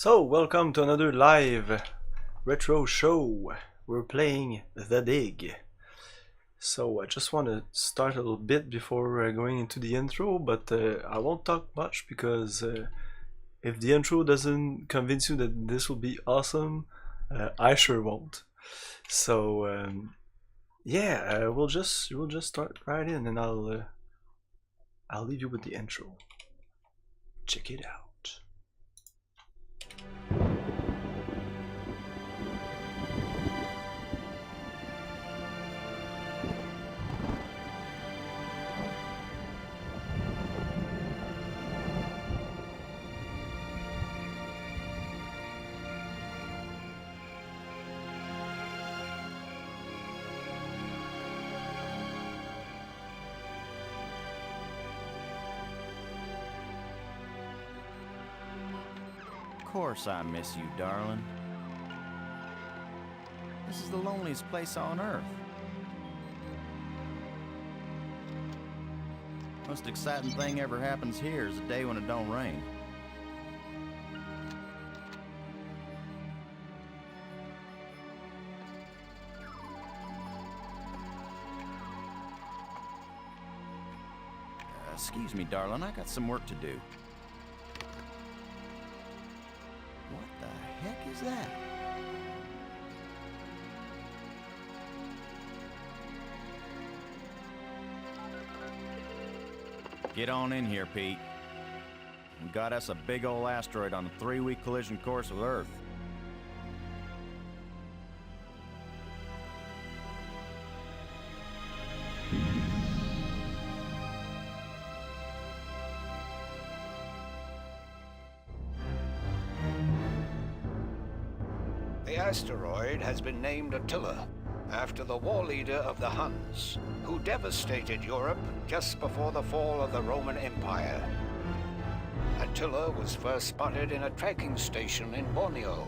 So, welcome to another live retro show. We're playing The Dig. So, I just want to start a little bit before going into the intro, but I won't talk much because if the intro doesn't convince you that this will be awesome, I sure won't. So, yeah, we'll just start right in, and I'll leave you with the intro. Check it out. Of course I miss you, darling. This is the loneliest place on Earth. Most exciting thing ever happens here is the day when it don't rain. Excuse me, darling, I got some work to do. What the heck is that? Get on in here, Pete. We got us a big old asteroid on a 3-week collision course with Earth. The asteroid has been named Attila, after the war leader of the Huns, who devastated Europe just before the fall of the Roman Empire. Attila was first spotted in a tracking station in Borneo.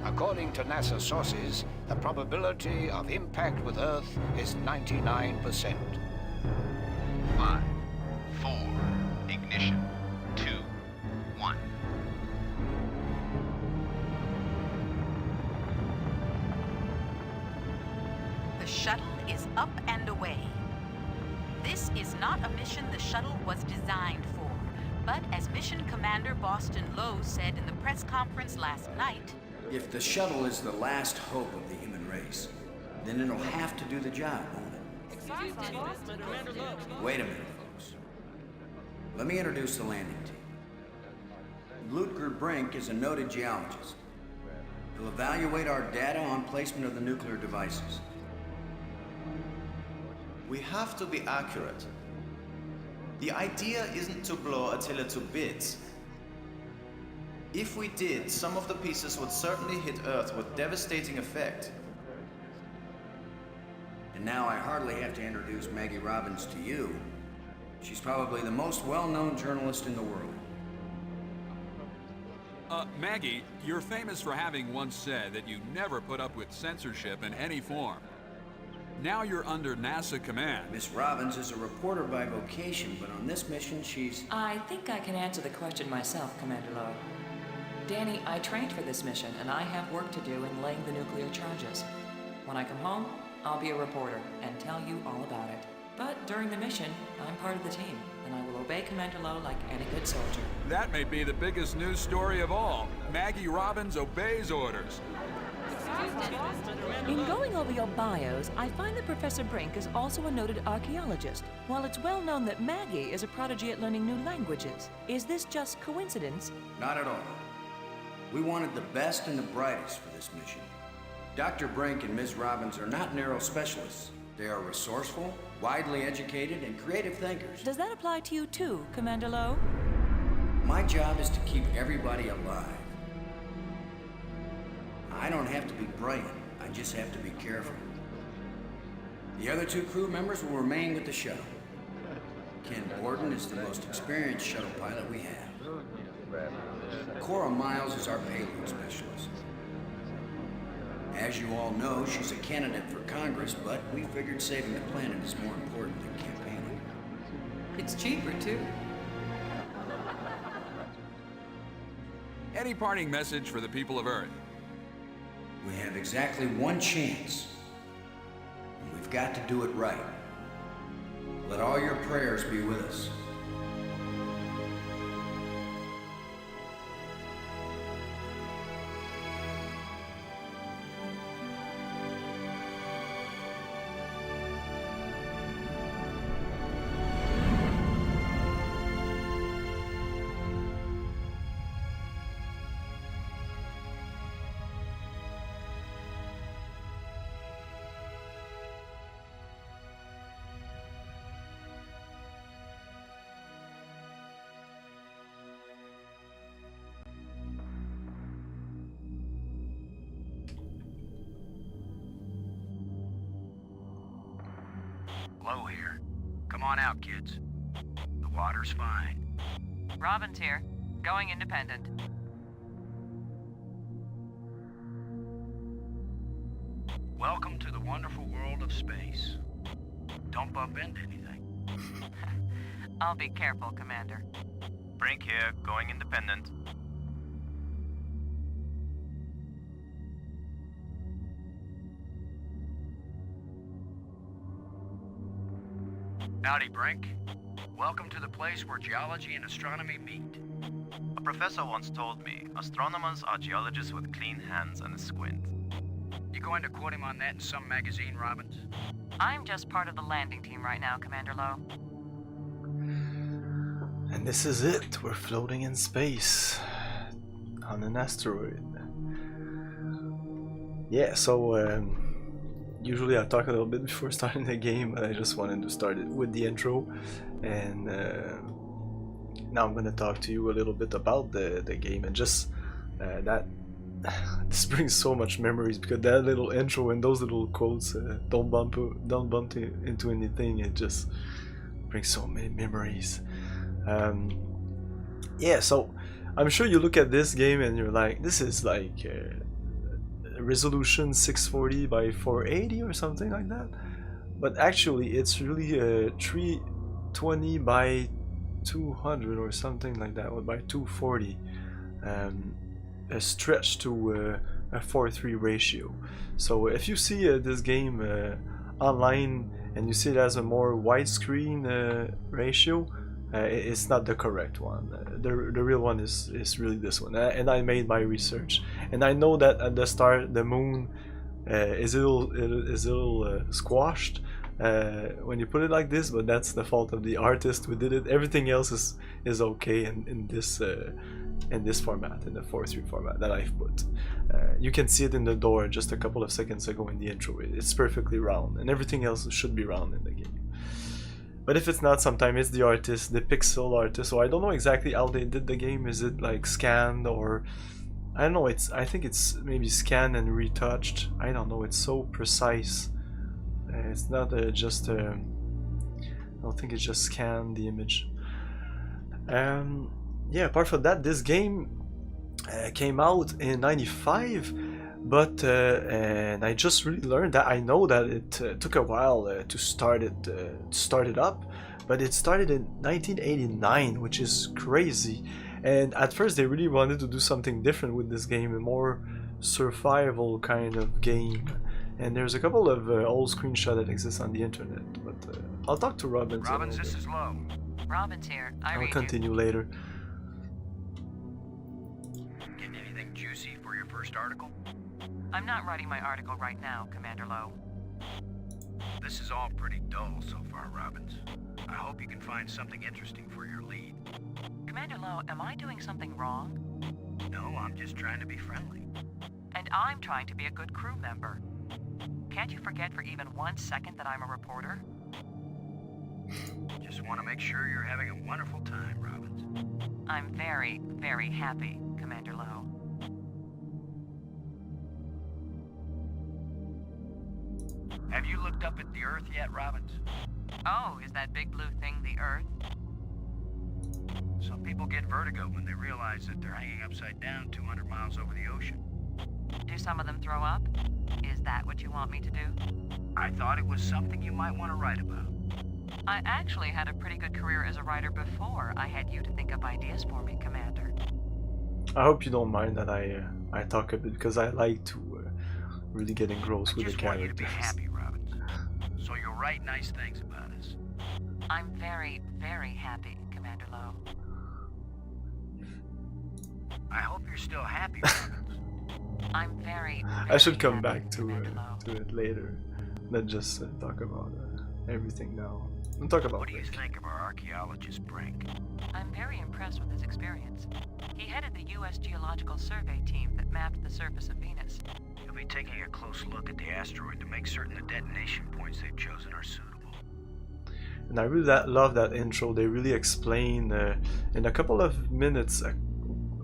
According to NASA sources, the probability of impact with Earth is 99%. 5, 4, ignition, 2, 1. The shuttle is up and away. This is not a mission the shuttle was designed for, but as Mission Commander Boston Lowe said in the press conference last night, if the shuttle is the last hope of the human race, then it'll have to do the job, won't it? Wait a minute, folks. Let me introduce the landing team. Ludger Brink is a noted geologist. He'll evaluate our data on placement of the nuclear devices. We have to be accurate. The idea isn't to blow Attila to bits. If we did, some of the pieces would certainly hit Earth with devastating effect. And now I hardly have to introduce Maggie Robbins to you. She's probably the most well-known journalist in the world. Maggie, you're famous for having once said that you never put up with censorship in any form. Now you're under NASA command. Miss Robbins is a reporter by vocation, but on this mission she's... I think I can answer the question myself, Commander Lowe. Danny, I trained for this mission, and I have work to do in laying the nuclear charges. When I come home, I'll be a reporter and tell you all about it. But during the mission, I'm part of the team, and I will obey Commander Lowe like any good soldier. That may be the biggest news story of all. Maggie Robbins obeys orders. In going over your bios, I find that Professor Brink is also a noted archaeologist, while it's well known that Maggie is a prodigy at learning new languages. Is this just coincidence? Not at all. We wanted the best and the brightest for this mission. Dr. Brink and Ms. Robbins are not narrow specialists. They are resourceful, widely educated, and creative thinkers. Does that apply to you too, Commander Lowe? My job is to keep everybody alive. I don't have to be brilliant, I just have to be careful. The other 2 crew members will remain with the shuttle. Ken Borden is the most experienced shuttle pilot we have. Cora Miles is our payload specialist. As you all know, she's a candidate for Congress, but we figured saving the planet is more important than campaigning. It's cheaper, too. Any parting message for the people of Earth? We have exactly one chance. And we've got to do it right. Let all your prayers be with us. Low here. Come on out, kids. The water's fine. Robin's here. Going independent. Welcome to the wonderful world of space. Don't bump into anything. I'll be careful, Commander. Brink here, going independent. Howdy, Brink. Welcome to the place where geology and astronomy meet. A professor once told me, astronomers are geologists with clean hands and a squint. You going to quote him on that in some magazine, Robbins? I'm just part of the landing team right now, Commander Lowe. And this is it. We're floating in space on an asteroid. Yeah, so usually I talk a little bit before starting the game, but I just wanted to start it with the intro. And now I'm gonna talk to you a little bit about the game, and just that this brings so much memories, because that little intro and those little quotes, don't bump into anything, it just brings so many memories. Yeah, so I'm sure you look at this game and you're like, this is like resolution 640 by 480 or something like that, but actually it's really 320 by 200 or something like that, or by 240, stretched to a 4:3 ratio. So if you see this game online and you see it as a more widescreen ratio, it's not the correct one. The real one is really this one, and I made my research, and I know that at the start the moon is a little squashed when you put it like this, but that's the fault of the artist who did it. Everything else is okay in this format, in the 4:3 format that I've put. You can see it in the door just a couple of seconds ago in the intro. It's perfectly round, and everything else should be round in the game. But if it's not, sometimes it's the artist, the pixel artist. So I don't know exactly how they did the game. Is it like scanned, or I don't know. I think it's maybe scanned and retouched. I don't know. It's so precise. It's not just. I don't think it's just scanned the image. Yeah. Apart from that, this game came out in '95. But and I just really learned that. I know that it took a while to start it up, but it started in 1989, which is crazy. And at first they really wanted to do something different with this game, a more survival kind of game. And there's a couple of old screenshots that exist on the internet, but I'll talk to Robbins. Robbins, this is Lowe. Robin's here. I'll continue later. Getting anything juicy for your first article? I'm not writing my article right now, Commander Lowe. This is all pretty dull so far, Robbins. I hope you can find something interesting for your lead. Commander Lowe, am I doing something wrong? No, I'm just trying to be friendly. And I'm trying to be a good crew member. Can't you forget for even 1 second that I'm a reporter? Just want to make sure you're having a wonderful time, Robbins. I'm very, very happy, Commander Lowe. Have you looked up at the Earth yet, Robbins? Oh, is that big blue thing the Earth? Some people get vertigo when they realize that they're hanging upside down 200 miles over the ocean. Do some of them throw up? Is that what you want me to do? I thought it was something you might want to write about. I actually had a pretty good career as a writer before I had you to think up ideas for me, Commander. I hope you don't mind that I talk a bit, because I like to really get engrossed with the I just want you to be characters. happy, Robbins. So you'll write nice things about us. I'm very, very happy, Commander Lowe. I hope you're still happy, Robbins. I'm very, I should come happy, back to Commander Lowe. it later, not just talk about everything now. We'll talk about What do you Blake. think of our archaeologist, Brink? I'm very impressed with his experience. He headed the U.S. Geological Survey team that mapped the surface of Venus. He'll be taking a close look at the asteroid to make certain the detonation points they've chosen are suitable. And I really love that intro. They really explain in a couple of minutes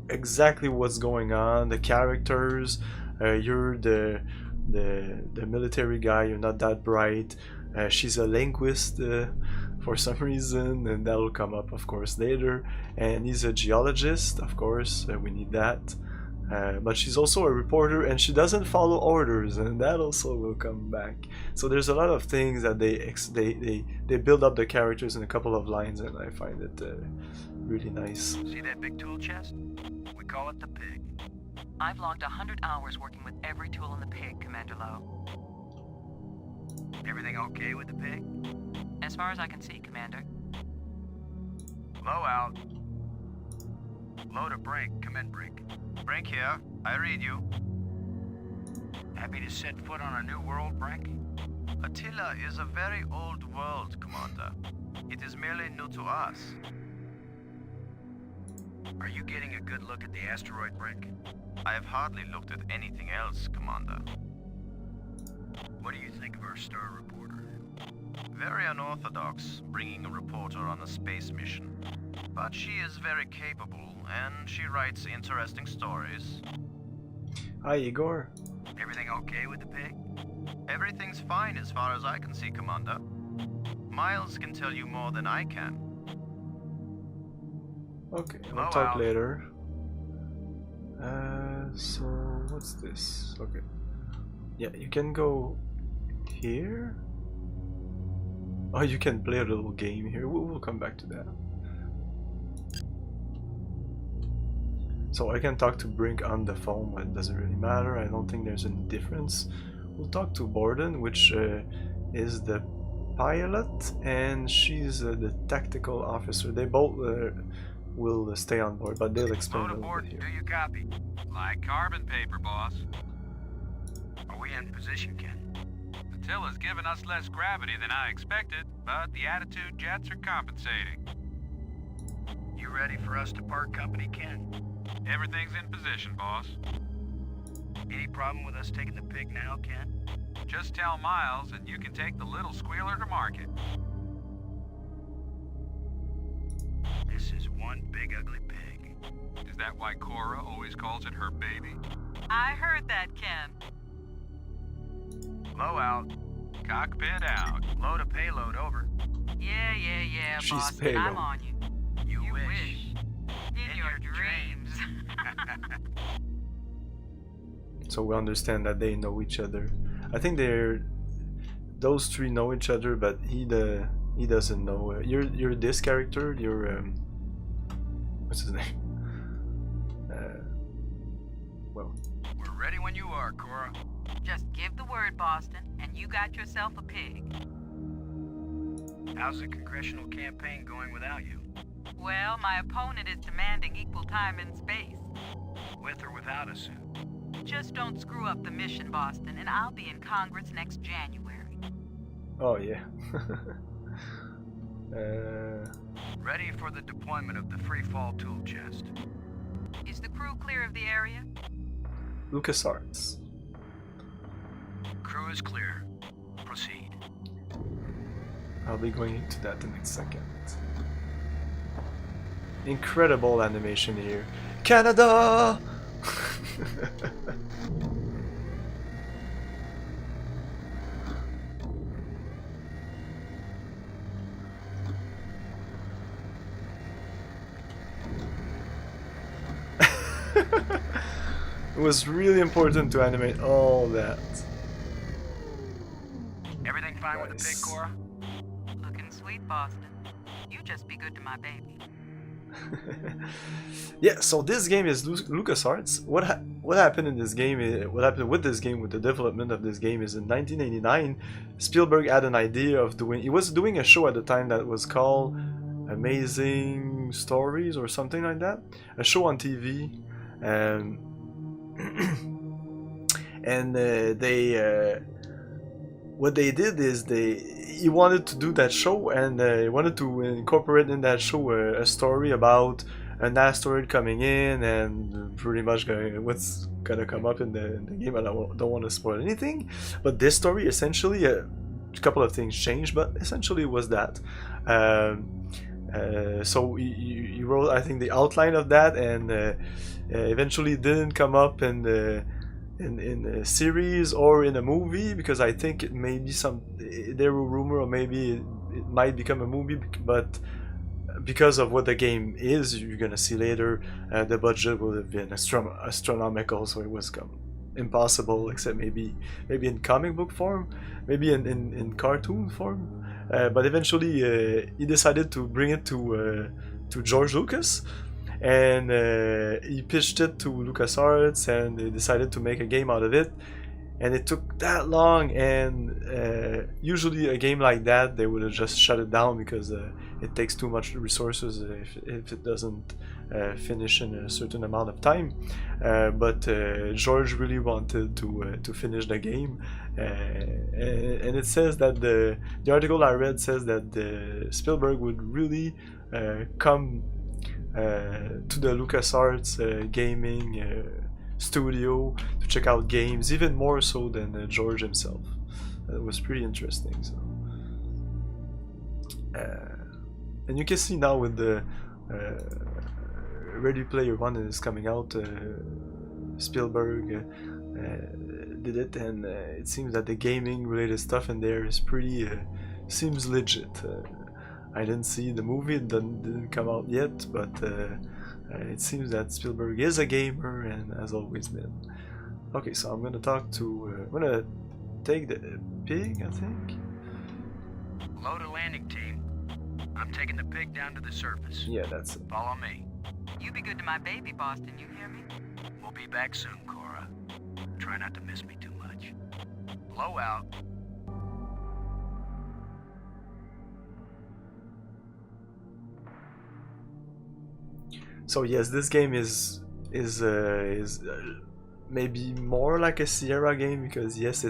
exactly what's going on, the characters. You're the military guy, you're not that bright. She's a linguist for some reason, and that'll come up of course later. And he's a geologist, of course, we need that. But she's also a reporter, and she doesn't follow orders, and that also will come back. So there's a lot of things that they build up the characters in a couple of lines, and I find it really nice. See that big tool chest? We call it the pig. I've logged 100 hours working with every tool in the pig, Commander Lowe. Everything okay with the pig? As far as I can see, Commander. Low out. Low to Brink. Come in, Brink. Brink here. I read you. Happy to set foot on a new world, Brink? Attila is a very old world, Commander. It is merely new to us. Are you getting a good look at the asteroid, Brink? I have hardly looked at anything else, Commander. What do you think of our star reporter? Very unorthodox, bringing a reporter on a space mission. But she is very capable, and she writes interesting stories. Hi, Igor. Everything okay with the pig? Everything's fine as far as I can see, Commander. Miles can tell you more than I can. Okay, we'll Blow talk out. later. So what's this? Okay. Yeah, you can go here. Oh, you can play a little game here. We'll come back to that. So I can talk to Brink on the phone, but it doesn't really matter. I don't think there's any difference. We'll talk to Borden, which is the pilot, and she's the tactical officer. They both will stay on board, but they'll explain Load a little aboard. bit Do here. you copy? Like carbon paper, boss. Are we in position, Ken? Attila's given us less gravity than I expected, but the attitude jets are compensating. You ready for us to part company, Ken? Everything's in position, boss. Any problem with us taking the pig now, Ken? Just tell Miles and you can take the little squealer to market. This is one big ugly pig. Is that why Cora always calls it her baby? I heard that, Ken. Low out. Cockpit out. Load a payload over. Yeah, She's Boston, payload. I'm on you. You wish. In your dreams. So we understand that they know each other. I think those three know each other, but he doesn't know. You're this character. You're what's his name? Well, We're ready when you are, Cora. Just give the word, Boston, and you got yourself a pig. How's the congressional campaign going without you? Well, my opponent is demanding equal time in space. With or without a suit? Just don't screw up the mission, Boston, and I'll be in Congress next January. oh yeah. Ready for the deployment of the free fall tool chest. Is the crew clear of the area? LucasArts. Crew is clear. Proceed. I'll be going into that in a second. Incredible animation here. Canada! It was really important to animate all that. Everything fine with the pig, Nice. Cora? Looking sweet, Boston. You just be good to my baby. Yeah, so this game is LucasArts. What happened in this game? What happened with this game, with the development of this game, is in 1989, Spielberg had an idea of doing. He was doing a show at the time that was called Amazing Stories or something like that, a show on TV, and what they did is he wanted to do that show, and he wanted to incorporate in that show a story about an asteroid coming in and pretty much what's gonna come up in the game. I don't want to spoil anything, but this story essentially, a couple of things changed, but essentially it was that. So he wrote, I think, the outline of that, and eventually didn't come up in a series or in a movie, because I think it may be there were rumor, or maybe it might become a movie, but because of what the game is, you're gonna see later, the budget would have been astronomical, so it was impossible, except maybe in comic book form, maybe in cartoon form, but eventually he decided to bring it to George Lucas, and he pitched it to LucasArts, and they decided to make a game out of it, and it took that long, and usually a game like that they would have just shut it down, because it takes too much resources if it doesn't finish in a certain amount of time, but George really wanted to finish the game, and it says that the article I read says that Spielberg would really come to the LucasArts gaming studio to check out games, even more so than George himself. It was pretty interesting. So, and you can see now with the Ready Player One is coming out, Spielberg did it, and it seems that the gaming related stuff in there is pretty seems legit. I didn't see the movie, it didn't come out yet, but it seems that Spielberg is a gamer and has always been. Okay, so I'm gonna I'm gonna take the pig, I think. Load a landing team. I'm taking the pig down to the surface. Yeah, that's it. Follow me. You be good to my baby, Boston, you hear me? We'll be back soon, Cora. Try not to miss me too much. Blow out. So yes, this game is maybe more like a Sierra game, because yes,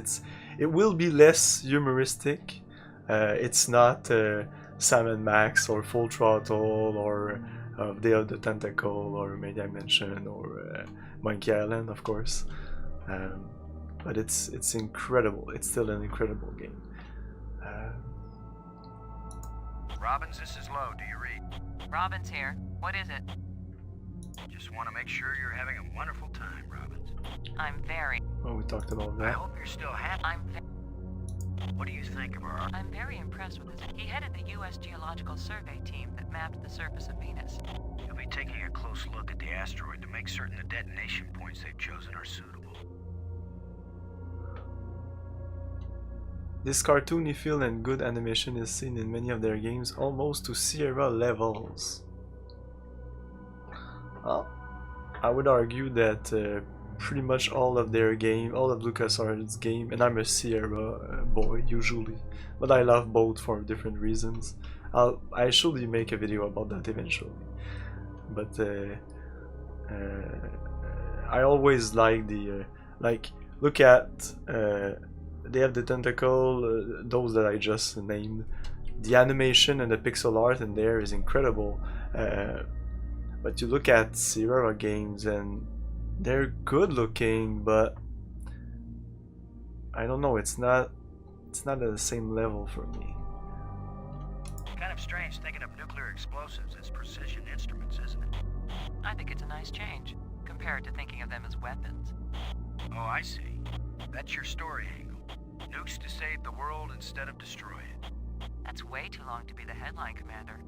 it will be less humoristic. It's not Sam and Max or Full Throttle or Day of the Tentacle or Main Dimension or Monkey Island, of course. But it's incredible. It's still an incredible game. Robbins, this is Lowe. Do you read? Robin's here. What is it? Just want to make sure you're having a wonderful time, Robbins. I'm very... Oh, we talked about I that. hope you're still happy. What do you think of our... I'm very impressed with this. He headed the U.S. Geological Survey team that mapped the surface of Venus. You'll be taking a close look at the asteroid to make certain the detonation points they've chosen are suitable. This cartoony feel and good animation is seen in many of their games, almost to Sierra levels. Well, I would argue that pretty much all of their game, all of LucasArts' game, and I'm a Sierra boy usually, but I love both for different reasons. I should make a video about that eventually. But I always like the look at They Have the Tentacle, those that I just named. The animation and the pixel art in there is incredible. But you look at Sierra games and they're good looking, but I don't know, it's not at the same level for me. Kind of strange thinking of nuclear explosives as precision instruments, isn't it? I think it's a nice change, compared to thinking of them as weapons. Oh, I see. That's your story angle. Nukes to save the world instead of destroy it. That's way too long to be the headline, Commander.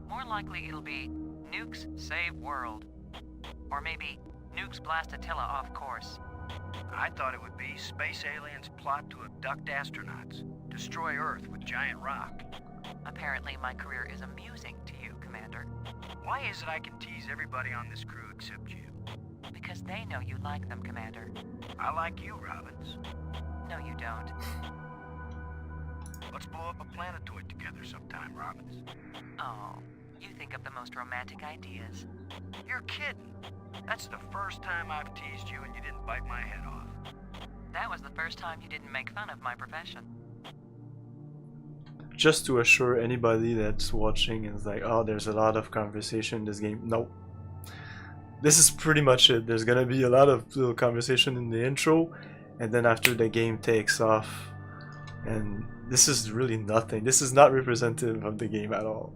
More likely it'll be Nukes Save World. Or maybe Nukes blast Attila off course. I thought it would be space aliens plot to abduct astronauts, destroy Earth with giant rock. Apparently, my career is amusing to you, Commander. Why is it I can tease everybody on this crew except you? Because they know you like them, Commander. I like you, Robbins. No, you don't. Let's blow up a planetoid together sometime, Robbins. Oh, you think of the most romantic ideas. You're kidding. That's the first time I've teased you and you didn't bite my head off. That was the first time you didn't make fun of my profession. Just to assure anybody that's watching and is like, oh, there's a lot of conversation in this game. No. This is pretty much it. There's gonna be a lot of little conversation in the intro, and then after the game takes off, and this is really nothing. This is not representative of the game at all.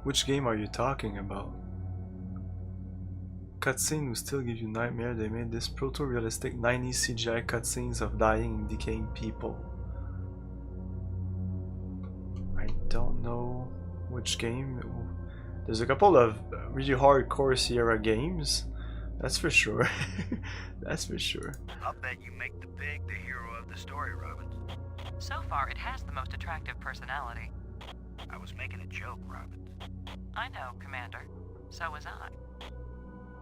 Which game are you talking about? Cutscene will still give you nightmare. They made this proto-realistic 90s CGI cutscenes of dying and decaying people. I don't know which game. There's a couple of really hardcore Sierra games. That's for sure. That's for sure. I'll bet you make the pig the hero of the story, Robbins. So far, it has the most attractive personality. I was making a joke, Robbins. I know, Commander. So was I.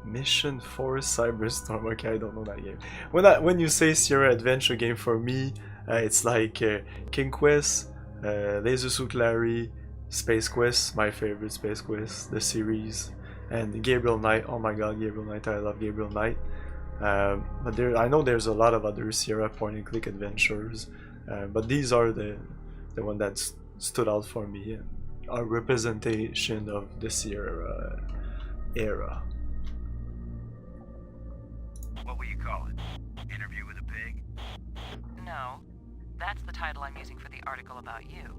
Mission Force Cyberstorm. Okay, I don't know that game. When you say Sierra adventure game, for me, it's like King Quest, Laser Suit Larry, Space Quest, my favorite Space Quest, the series, and Gabriel Knight. Oh my God, Gabriel Knight! I love Gabriel Knight. But I know there's a lot of other Sierra point-and-click adventures, but these are the one that stood out for me and are representation of the Sierra era. What will you call it? Interview with a pig? No, that's the title I'm using for the article about you.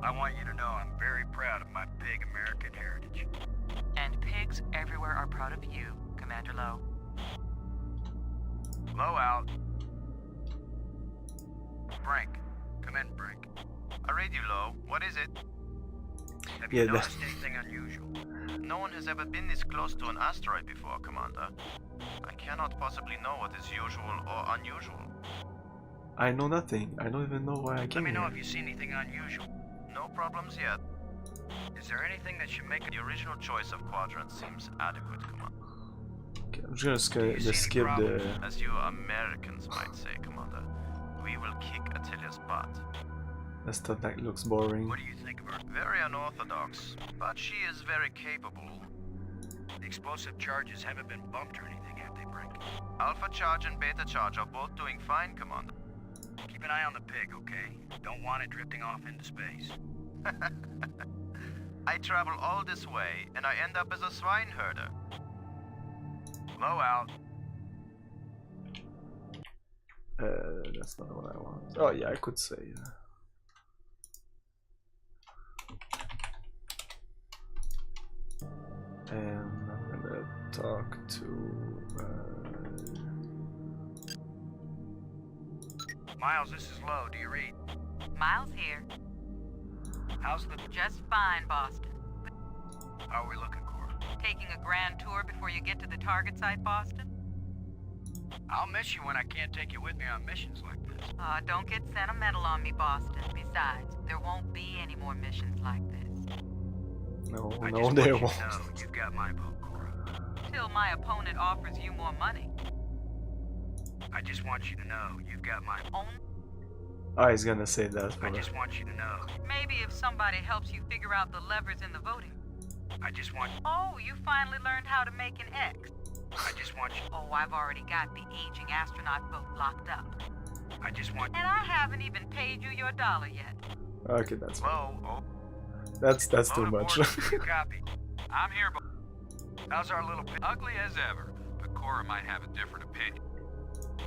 I want you to know I'm very proud of my big American heritage. And pigs everywhere are proud of you, Commander Lowe. Low out. Brink. Come in, Brink. I read you, Low. What is it? Have you noticed anything unusual? No one has ever been this close to an asteroid before, Commander. I cannot possibly know what is usual or unusual. I know nothing. I don't even know why I came Let me know here. if you see anything unusual. No problems yet. Is there anything that should make The original choice of quadrant seems adequate, Commander. Okay, I'm just gonna see any skip the... problems? As you Americans might say, Commander, we will kick Attilia's butt. That stuff that looks boring. What do you think of her? Very unorthodox, but she is very capable. The explosive charges haven't been bumped or anything, have they, Brink? Alpha charge and beta charge are both doing fine, Commander. Keep an eye on the pig, okay? Don't want it drifting off into space. I travel all this way, and I end up as a swine herder. Low out. That's not what I want. Oh yeah, I could say. And I'm gonna talk to. Miles, this is Low. Do you read? Miles here. How's the... Just fine, Boston. How are we looking, Cora? Taking a grand tour before you get to the target site, Boston? I'll miss you when I can't take you with me on missions like this. Don't get sentimental on me, Boston. Besides, there won't be any more missions like this. No, I no, just there want you won't. to know you've got my vote, Cora. Till my opponent offers you more money. I just want you to know you've got my... Oh, he's gonna say that. I just want you to know. Maybe if somebody helps you figure out the levers in the voting. I just want... Oh, you finally learned how to make an X. I just want you... Oh, I've already got the aging astronaut vote locked up. I just want... And I haven't even paid you your $1 yet. Okay, that's fine. Low. That's too much. Copy. I'm here, but How's our little pig? ugly as ever. But Cora might have a different opinion.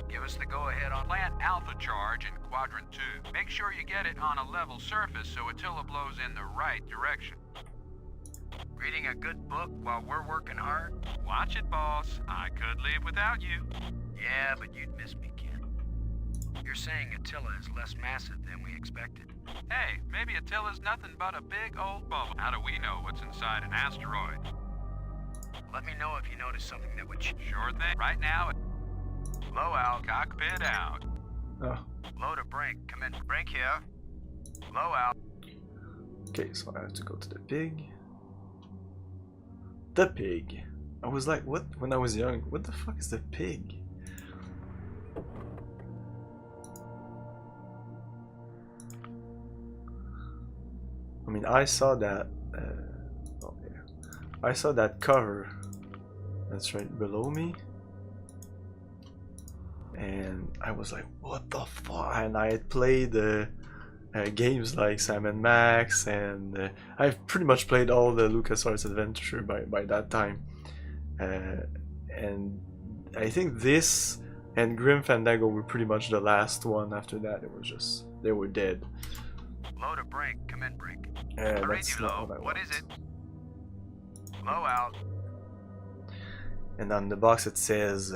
Give us the go-ahead on... Plant Alpha charge in Quadrant 2. Make sure you get it on a level surface so Attila blows in the right direction. Reading a good book while we're working hard? Watch it, boss. I could live without you. Yeah, but you'd miss me, kid. You're saying Attila is less massive than we expected. Hey, maybe Attila's nothing but a big old bubble. How do we know what's inside an asteroid? Let me know if you notice something that would... Sure thing. Right now, low out, cockpit out. Oh. Low to Brink. Come in. Brink here. Low out. Okay, so I have to go to the pig. The pig. I was like, what? When I was young, what the fuck is the pig? I mean, I saw that. Oh yeah, I saw that cover. That's right below me, and I was like, what the fuck? And I had played games like Sam & Max, and I've pretty much played all the LucasArts adventure by that time. And I think this and Grim Fandango were pretty much the last one. After that, it was just, they were dead. Low to Brink. Come in, Brink. That's low. not what I What want. is it? Low out. And on the box it says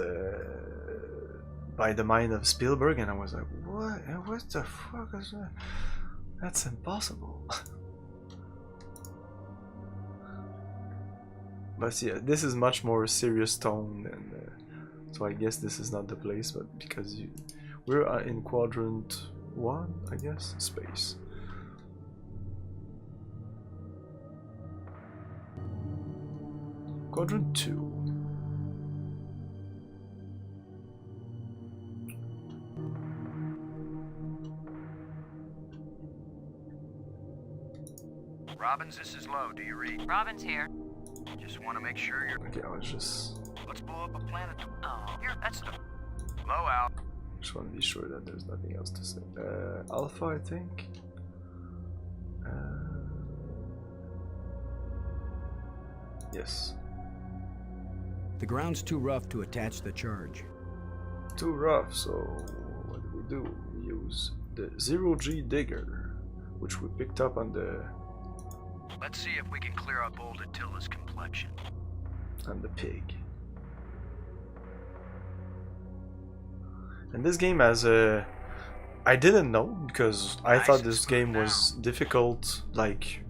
by the mind of Spielberg, and I was like, what? What the fuck is that? That's impossible. But yeah, this is much more serious tone, and so I guess this is not the place. But because we're in quadrant 1, I guess, space. Quadrant 2. Robbins, this is Low. Do you read? Robin's here. Just want to make sure you're... Okay, I was just... Let's blow up a planet. Oh, here, that's the... Low out. Just want to be sure that there's nothing else to say. Alpha, I think. Yes. The ground's too rough to attach the charge. Too rough, so what do? We use the 0G digger, which we picked up on the... Let's see if we can clear up old Attila's complexion. On the pig. And this game has a... I didn't know, because I thought this game was difficult, like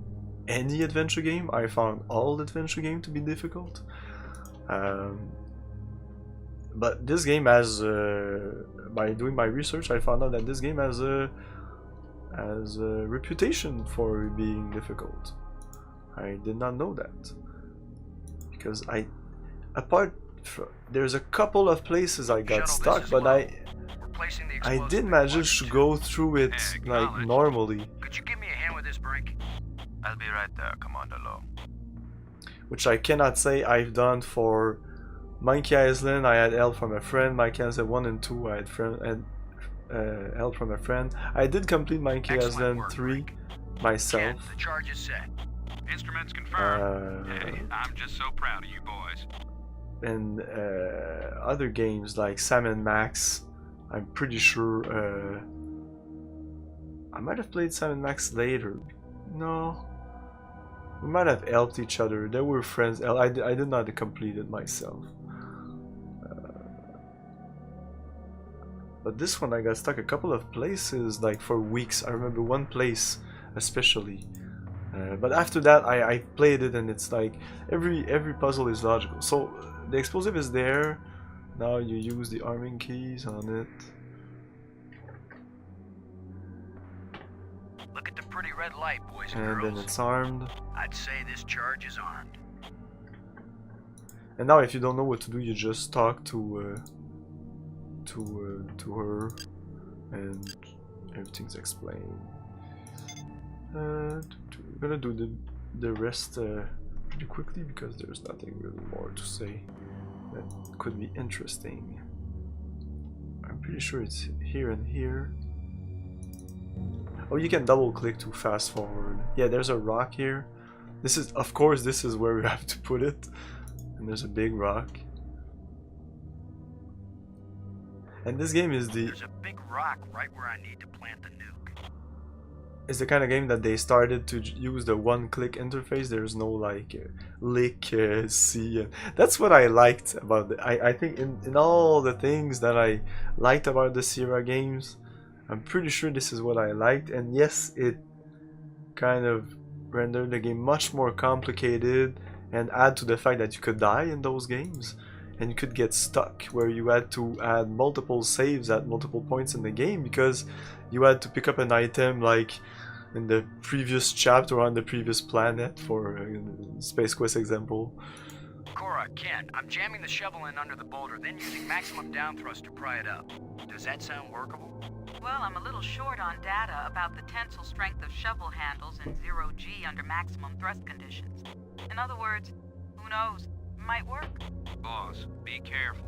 any adventure game. I found all adventure games to be difficult. But this game has, by doing my research, I found out that this game has a reputation for being difficult. I did not know that, because there's a couple of places I got stuck, but I did manage to go through it like normally. Could you give me a hand with this, Brink? I'll be right there, Commander Low. Which I cannot say I've done for Monkey Island. I had help from a friend. Monkey Island 1 and 2 I had help from a friend. I did complete Monkey Island 3 myself. Ken, the charge is set. Instruments confirmed. Hey, I'm just so proud of you boys. And other games like Sam & Max, I'm pretty sure I might have played Sam & Max later. No, we might have helped each other. They were friends. I did not complete it myself. But this one I got stuck a couple of places, like for weeks. I remember one place especially. But after that I played it, and it's like every puzzle is logical. So the explosive is there. Now you use the arming keys on it. Look at the pretty red light, boys and girls. And then it's armed. I'd say this charge is armed. And now if you don't know what to do, you just talk to her, and everything's explained. We're gonna do the rest pretty quickly, because there's nothing really more to say that could be interesting. I'm pretty sure it's here and here. Oh, you can double click to fast forward. Yeah, there's a rock here. This is, of course, this is where we have to put it. And there's a big rock. And this game is There's a big rock right where I need to plant the nuke. It's the kind of game that they started to use the one-click interface. There's no like lick, see, and that's what I liked about it. I think in all the things that I liked about the Sierra games, I'm pretty sure this is what I liked. And yes, it kind of rendered the game much more complicated and add to the fact that you could die in those games, and you could get stuck where you had to add multiple saves at multiple points in the game because you had to pick up an item like in the previous chapter on the previous planet, for Space Quest example. Cora, Ken, I'm jamming the shovel in under the boulder, then using maximum down thrust to pry it up. Does that sound workable? Well, I'm a little short on data about the tensile strength of shovel handles in 0G under maximum thrust conditions. In other words, who knows? Might work. Boss, be careful.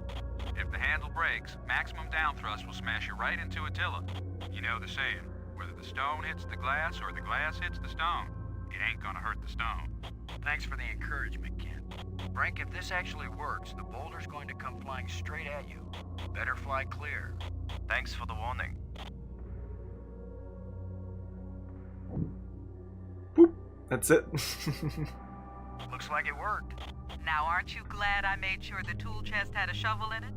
If the handle breaks, maximum down thrust will smash you right into Attila. You know the saying, whether the stone hits the glass or the glass hits the stone, it ain't gonna hurt the stone. Thanks for the encouragement, Ken. Brink, if this actually works, the boulder's going to come flying straight at you. Better fly clear. Thanks for the warning. Boop. That's it. Looks like it worked. Now, aren't you glad I made sure the tool chest had a shovel in it?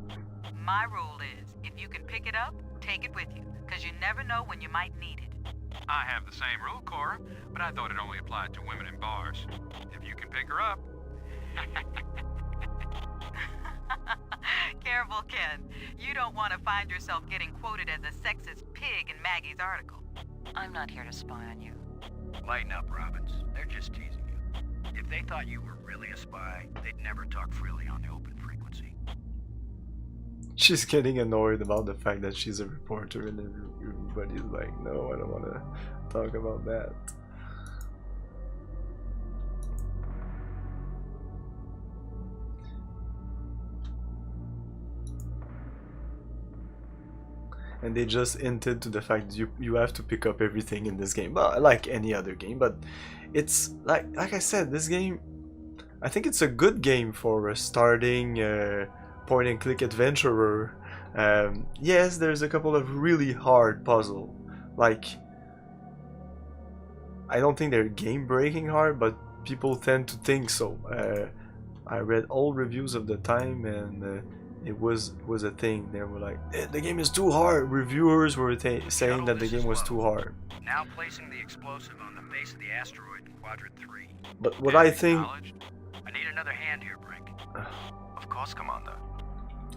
My rule is, if you can pick it up, take it with you, because you never know when you might need it. I have the same rule, Cora, but I thought it only applied to women in bars. If you can pick her up. Careful, Ken. You don't want to find yourself getting quoted as a sexist pig in Maggie's article. I'm not here to spy on you. Lighten up, Robbins. They're just teasing you. If they thought you were really a spy, they'd never talk freely on the open frequency. She's getting annoyed about the fact that she's a reporter, and everybody's like, no, I don't want to talk about that. And they just hinted to the fact that you have to pick up everything in this game, well, like any other game. But it's like I said, this game, I think it's a good game for a starting point and click adventurer. Yes, there's a couple of really hard puzzles. Like, I don't think they're game breaking hard, but people tend to think so. I read all reviews of the time, and it was a thing. They were like, the game is too hard. Reviewers were saying that the game was too hard. Now placing the explosive on the base of the asteroid in Quadrant 3. But what I think... I need another hand here, Brink. Of course, Commander.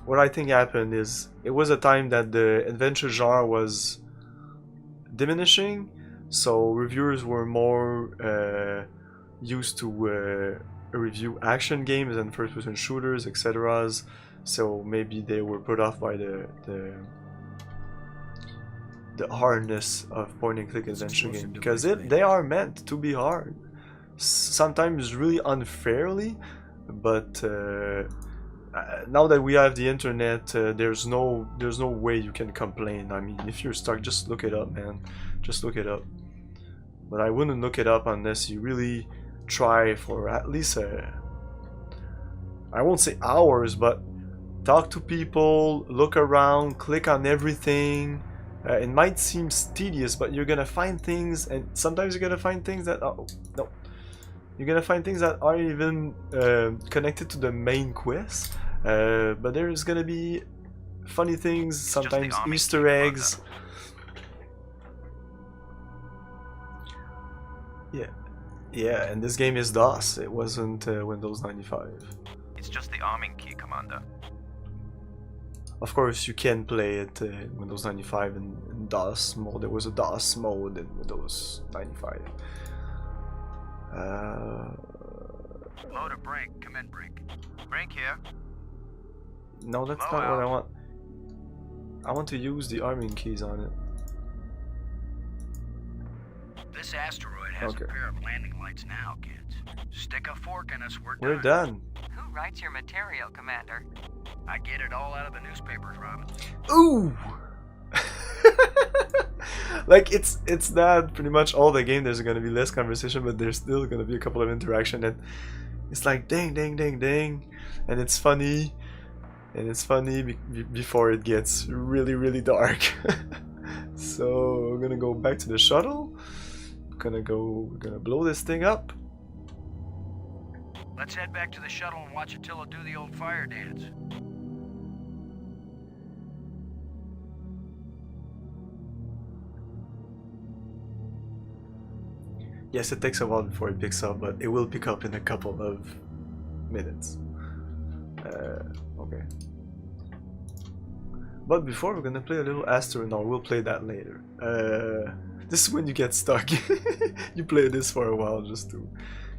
What I think happened is, it was a time that the adventure genre was diminishing, so reviewers were more used to review action games and first-person shooters, etc. So maybe they were put off by the hardness of point-and-click adventure game, because they are meant to be hard. Sometimes really unfairly, but now that we have the internet, there's no way you can complain. I mean, if you're stuck, just look it up, man. Just look it up. But I wouldn't look it up unless you really try for at least I won't say hours, but talk to people, look around, click on everything. It might seem tedious, but you're gonna find things, and sometimes you're gonna find things that you're gonna find things that aren't even connected to the main quest. But there's gonna be funny things, sometimes Easter eggs. Yeah, and this game is DOS. It wasn't Windows 95. It's just the arming key, Commander. Of course, you can play it in Windows 95 in DOS mode. There was a DOS mode in Windows 95. Load a Brink. Come in, Brink. Brink here. No, that's not what I want. I want to use the arming keys on it. This asteroid has a pair of landing lights now, kids. Stick a fork in us, we're done. Who writes your material, Commander? I get it all out of the newspapers, Robin. Ooh! Like, it's that pretty much all the game. There's gonna be less conversation, but there's still gonna be a couple of interaction, and it's like ding, ding, ding, ding, and it's funny, before it gets really, really dark. So we're gonna go back to the shuttle. We're gonna blow this thing up. Let's head back to the shuttle and watch Attila do the old fire dance. Yes, it takes a while before it picks up, but it will pick up in a couple of minutes. Okay. But before, we're gonna play a little asteroid. No, we'll play that later. This is when you get stuck. You play this for a while just to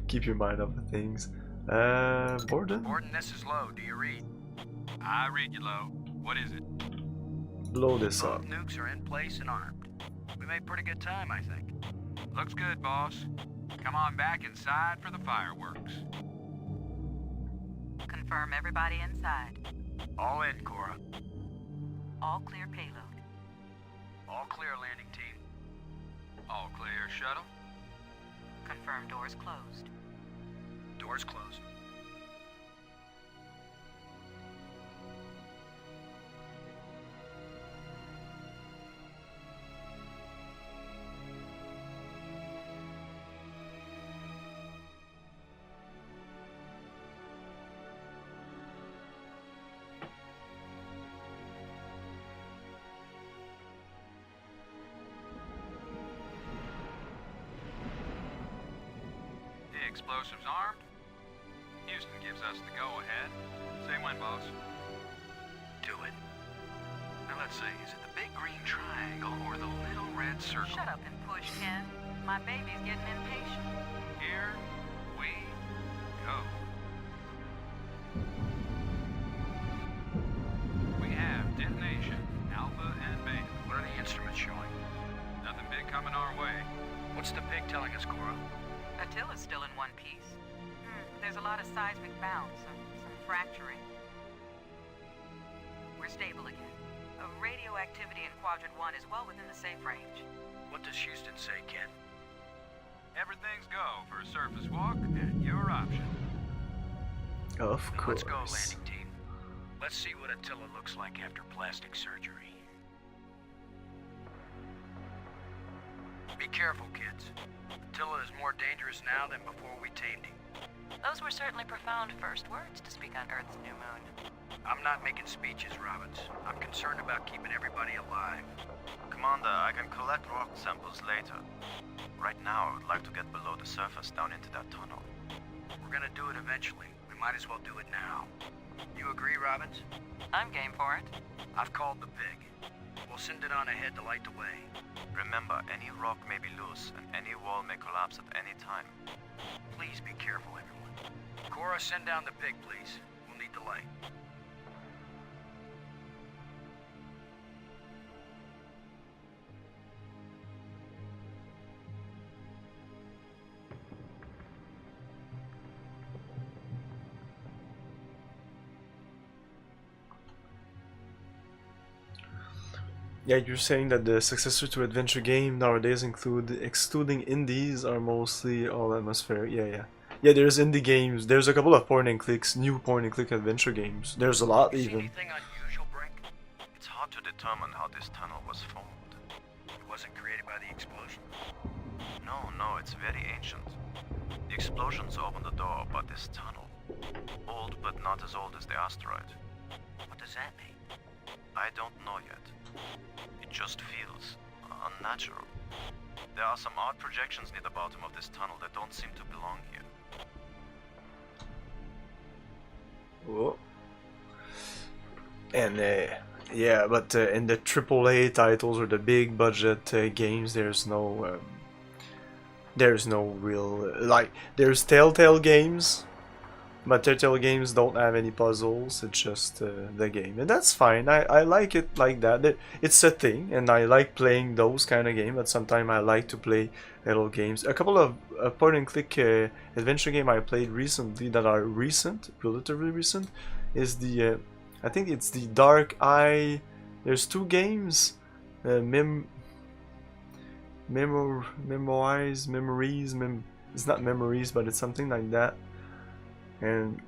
keep your mind off the things. Borden? Borden, this is Low. Do you read? I read you, Low. What is it? Blow this Both up. nukes are in place and armed. We made pretty good time, I think. Looks good, boss. Come on back inside for the fireworks. Confirm everybody inside. All in, Cora. All clear payload. All clear, landing team. All clear, shuttle. Confirm doors closed. Doors closed. Explosives armed. Houston gives us the go-ahead. Say when, boss. Do it. Now let's see, is it the big green triangle or the little red circle? Shut up and push, Ken. My baby's getting impatient. Here we go. We have detonation, Alpha and Beta. What are the instruments showing? Nothing big coming our way. What's the pig telling us, Cora? Attila's still in one piece. There's a lot of seismic bounce, some fracturing. We're stable again. Radioactivity in Quadrant 1 is well within the safe range. What does Houston say, Ken? Everything's go for a surface walk at your option. Of course. Let's go, landing team. Let's see what Attila looks like after plastic surgery. Be careful, kids. Attila is more dangerous now than before we tamed him. Those were certainly profound first words to speak on Earth's new moon. I'm not making speeches, Robbins. I'm concerned about keeping everybody alive. Commander, I can collect rock samples later. Right now, I would like to get below the surface down into that tunnel. We're gonna do it eventually. We might as well do it now. You agree, Robbins? I'm game for it. I've called the pig. We'll send it on ahead to light the way. Remember, any rock may be loose, and any wall may collapse at any time. Please be careful, everyone. Cora, send down the pig, please. We'll need the light. Yeah, you're saying that the successor to adventure game nowadays excluding indies, are mostly all atmospheric. Yeah. Yeah, there's indie games. There's a couple of new point and click adventure games. There's a lot even. Anything unusual, Brink? It's hard to determine how this tunnel was formed. It wasn't created by the explosion? No, it's very ancient. The explosions opened the door, but this tunnel, old but not as old as the asteroid. What does that mean? I don't know yet. It just feels unnatural. There are some odd projections near the bottom of this tunnel that don't seem to belong here. Whoa. And yeah, but in the AAA titles or the big budget games, there's no real there's Telltale games, but Telltale games don't have any puzzles. It's just the game, and that's fine. I like it like that. It's a thing, and I like playing those kind of games. But sometimes I like to play little games. A couple of point and click adventure game I played recently that are relatively recent, is the I think it's the Dark Eye. There's two games, Memories. It's not Memories, but it's something like that. And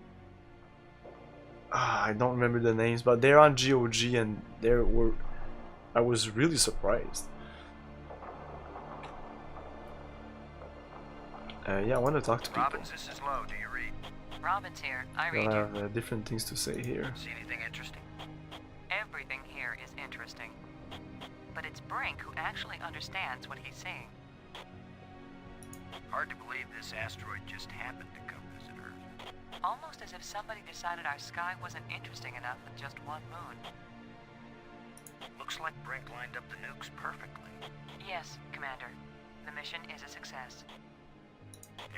I don't remember the names, but they're on GOG, and I was really surprised. Yeah, I want to talk to people. Robbins, this is Low. Do you read? Robbins here. I read They'll you. have different things to say here. See anything interesting? Everything here is interesting. But it's Brink who actually understands what he's saying. Hard to believe this asteroid just happened to come visit Earth. Almost as if somebody decided our sky wasn't interesting enough with just one moon. Looks like Brink lined up the nukes perfectly. Yes, Commander. The mission is a success.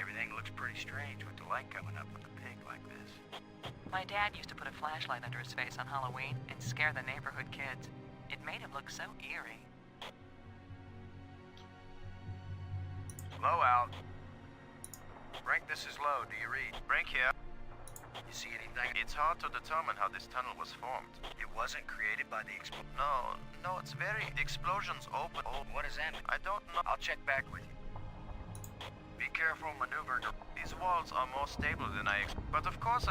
Everything looks pretty strange with the light coming up with a pig like this. My dad used to put a flashlight under his face on Halloween and scare the neighborhood kids. It made him look so eerie. Low out. Brink, this is Low. Do you read? Brink here. You see anything? It's hard to determine how this tunnel was formed. It wasn't created by the No, it's very... The explosions open... Oh, what does that mean? I don't know. I'll check back with you. Be careful maneuvering. These walls are more stable than I expected. But of course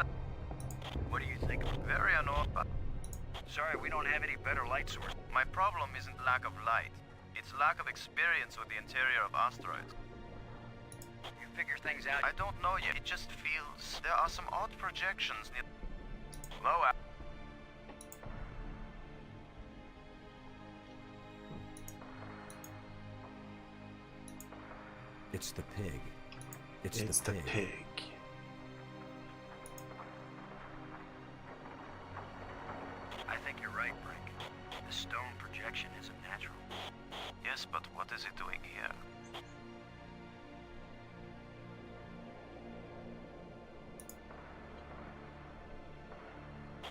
What do you think? Very unorthodox. Sorry, we don't have any better light source. My problem isn't lack of light. It's lack of experience with the interior of asteroids. You figure things out? I don't know yet. It just feels... There are some odd projections near... Low out. It's the pig. It's the pig. I think you're right, Brink. The stone projection isn't natural. Yes, but what is it doing here?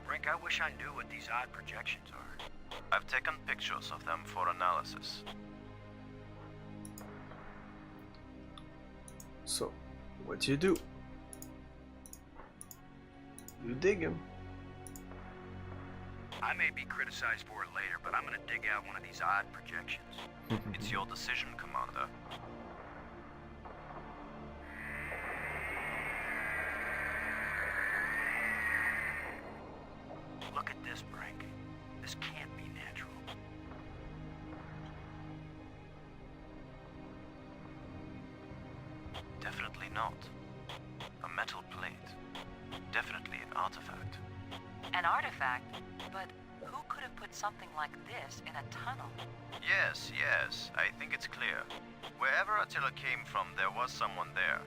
Brink, I wish I knew what these odd projections are. I've taken pictures of them for analysis. So, what do? You dig him. I may be criticized for it later, but I'm gonna dig out one of these odd projections. It's your decision, Commander. Look at this, Brink. This can't be natural. Definitely not. A metal plate. Definitely an artifact. An artifact? But who could have put something like this in a tunnel? Yes, I think it's clear. Wherever Attila came from, there was someone there.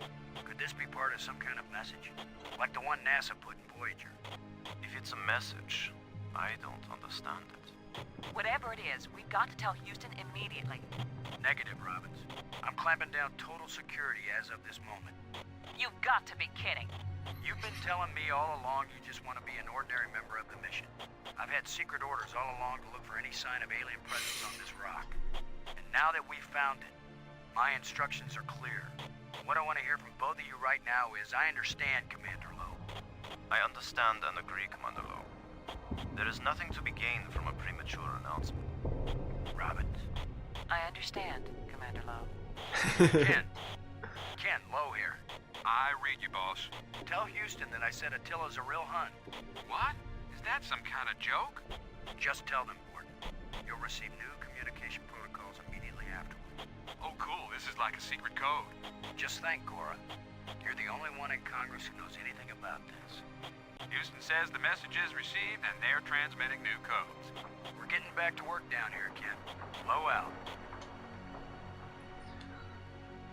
Could this be part of some kind of message? Like the one NASA put in Voyager? If it's a message, I don't understand it. Whatever it is, we've got to tell Houston immediately. Negative, Robbins. I'm clamping down total security as of this moment. You've got to be kidding. You've been telling me all along you just want to be an ordinary member of the mission. I've had secret orders all along to look for any sign of alien presence on this rock. And now that we've found it, my instructions are clear. What I want to hear from both of you right now is, I understand, Commander Lowe. I understand and agree, Commander Lowe. There is nothing to be gained from a premature announcement. Robbins. I understand, Commander Lowe. Ken, Lowe here. I read you, boss. Tell Houston that I said Attila's a real Hun. What? Is that some kind of joke? Just tell them, Gordon. You'll receive new communication protocols immediately afterward. Oh, cool. This is like a secret code. Just thank Cora. You're the only one in Congress who knows anything about this. Houston says the message is received and they're transmitting new codes. We're getting back to work down here, Ken. Low out.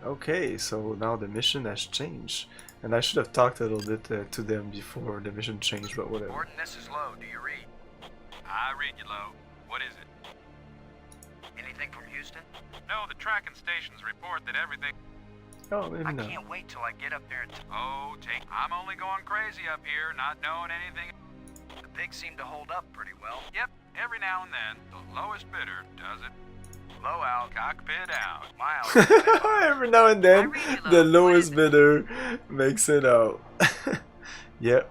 Okay, so now the mission has changed. And I should have talked a little bit to them before the mission changed, but whatever. Gordon, this is Lowe. Do you read? I read you, Lowe. What is it? Anything from Houston? No, the tracking stations report that everything... Oh, maybe I not. can't wait till I get up there and... Oh, I'm only going crazy up here, not knowing anything. The pigs seem to hold up pretty well. Yep, every now and then, the lowest bidder does it. Low out. Cockpit out. Miles. Every now and then, the lowest bidder makes it out. Yep,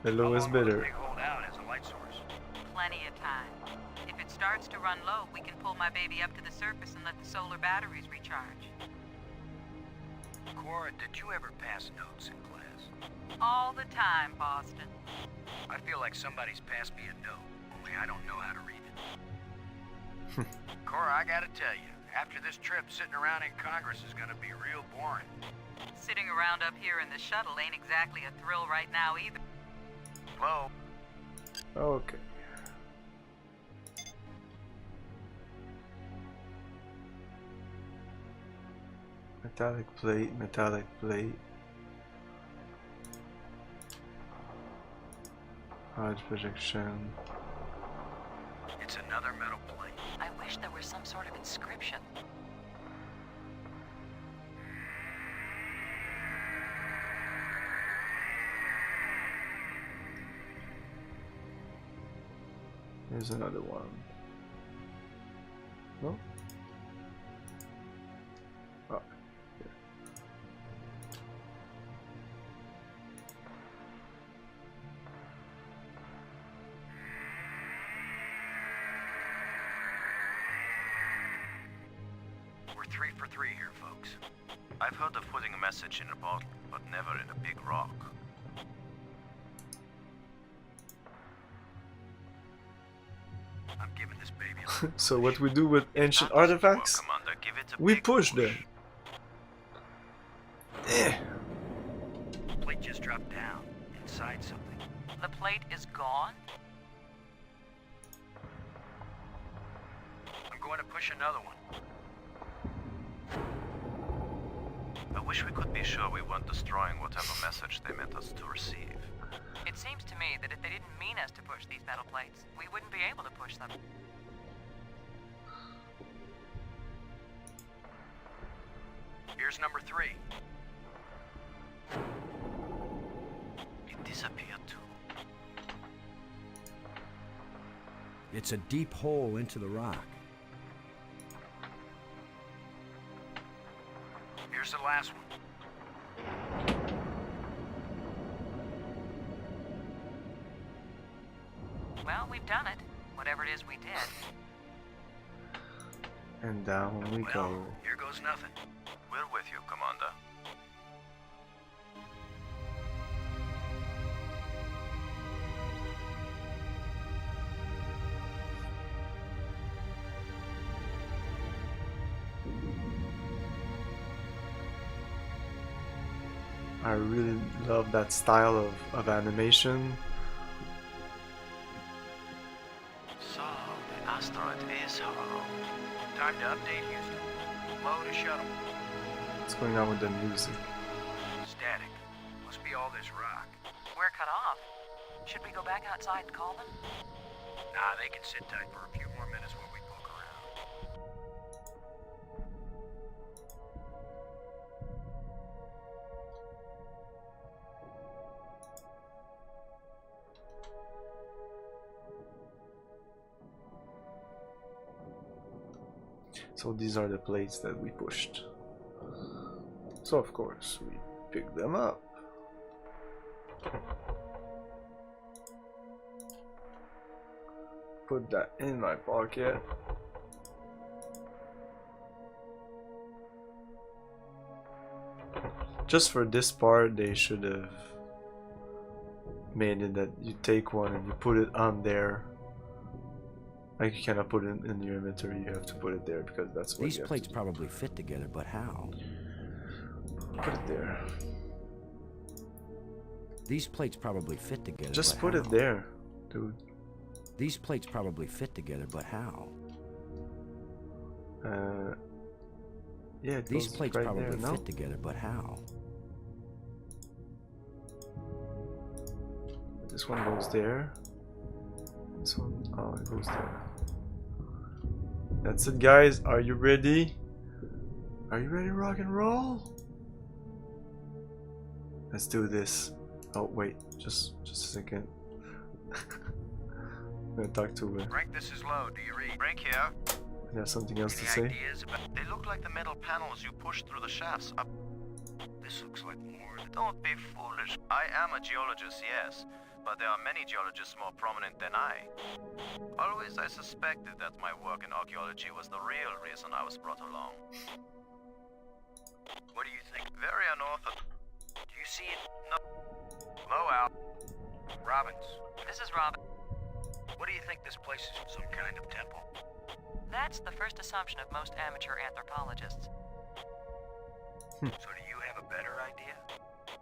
the lowest bidder. They hold out as a light source. Plenty of time. If it starts to run low, we can pull my baby up to the surface and let the solar batteries recharge. Cora, did you ever pass notes in class? All the time, Boston. I feel like somebody's passed me a note, only I don't know how to read it. Cora, I gotta tell you, after this trip, sitting around in Congress is gonna be real boring. Sitting around up here in the shuttle ain't exactly a thrill right now either. Low. Okay. Metallic plate, metallic plate. Odd projection. It's another metal plate. I wish there was some sort of inscription. Here's another one. No? Oh, here. We're 3 for 3 here, folks. I've heard of putting a message in a bottle, but never in a big rock. I'm giving this baby a So what we do with ancient artifacts? Commander, give it a We big push them. plate just dropped down inside something. The plate is gone? I'm going to push another one. I wish we could be sure we weren't destroying whatever message they meant us to receive. It seems to me that if they didn't mean us to push these metal plates, we wouldn't be able to push them. Here's number 3. It disappeared too. It's a deep hole into the rock. Here's the last one. Well, we've done it. Whatever it is we did. And down we Well, go. here goes nothing. We're with you, Commander. I really love that style of animation. So, the asteroid is hollow. Time to update Houston. Load a shuttle. What's going on with the music? Static. Must be all this rock. We're cut off. Should we go back outside and call them? Nah, they can sit tight for a few more minutes while we poke around. So these are the plates that we pushed. So of course we pick them up. Put that in my pocket. Just for this part they should have made it that you take one and you put it on there. Like you cannot put it in your inventory, you have to put it there because that's what These you have plates to do. probably fit together, but how? Put it there. These plates probably fit together, Just but put how? it there, dude. These plates probably fit together, but how? Yeah, it These goes plates right probably there, no? fit together, but how? This one goes there. This one, oh, it goes there. That's it, guys. Are you ready? Are you ready to rock and roll? Let's do this. Oh wait, just a second. I'm gonna talk to Frank, this is low. Do you read? Frank here. I have something else to Any say. ideas about... They look like the metal panels you push through the shafts up. This looks like more... Don't be foolish. I am a geologist, yes, but there are many geologists more prominent than I. Always I suspected that my work in archaeology was the real reason I was brought along. What do you think? Very unorthodox. Do you see it? No. Low out. Robbins. This is Robin. What do you think this place is? Some kind of temple? That's the first assumption of most amateur anthropologists. So do you have a better idea?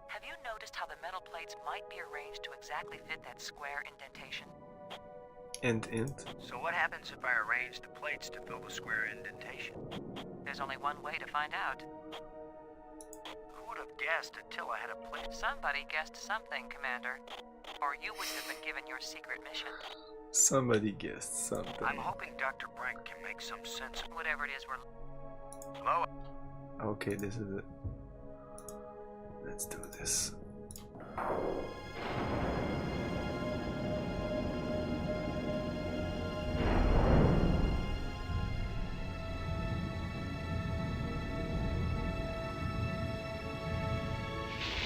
Have you noticed how the metal plates might be arranged to exactly fit that square indentation? Int. So what happens if I arrange the plates to fill the square indentation? There's only one way to find out. Who would have guessed Attila had a plate? Somebody guessed something, Commander. or you wouldn't have been given your secret mission. Somebody guessed something. I'm hoping Dr. Brink can make some sense of Whatever it is we're... Hello? Okay, this is it. Let's do this.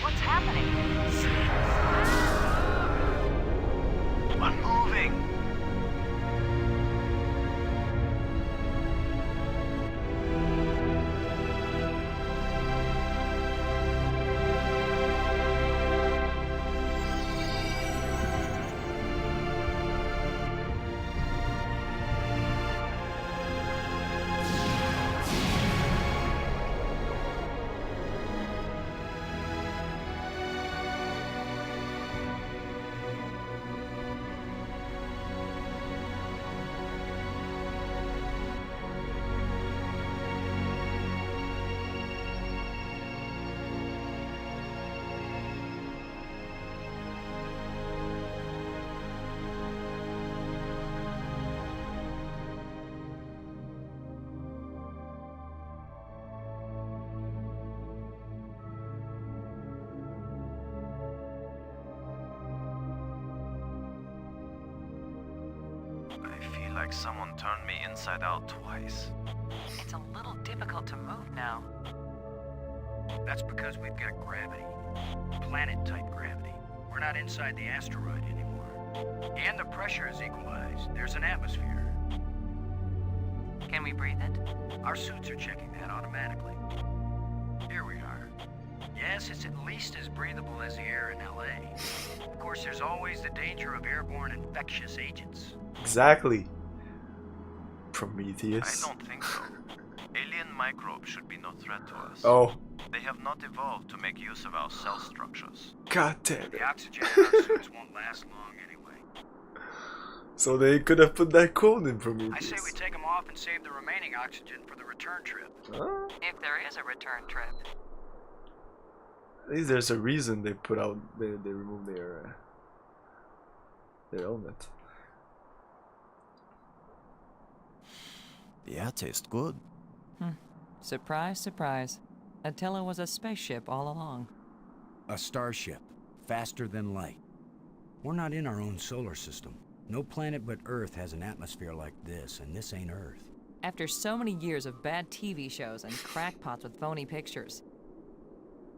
What's happening? I'm moving! I feel like someone turned me inside out twice. It's a little difficult to move now. That's because we've got gravity. Planet-type gravity. We're not inside the asteroid anymore. And the pressure is equalized. There's an atmosphere. Can we breathe it? Our suits are checking that automatically. Here we are. Yes, it's at least as breathable as the air in LA. Of course, there's always the danger of airborne infectious agents. Exactly. Prometheus. I don't think so. Alien microbes should be no threat to us. Oh. They have not evolved to make use of our cell structures. God damn it. The oxygen in our suits won't last long anyway. So they could have put that quote in Prometheus. I say we take them off and save the remaining oxygen for the return trip. Huh? If there is a return trip. At least there's a reason they put out, they removed their helmet. The air tastes good. Surprise, surprise. Attila was a spaceship all along. A starship, faster than light. We're not in our own solar system. No planet but Earth has an atmosphere like this, and this ain't Earth. After so many years of bad TV shows and crackpots with phony pictures,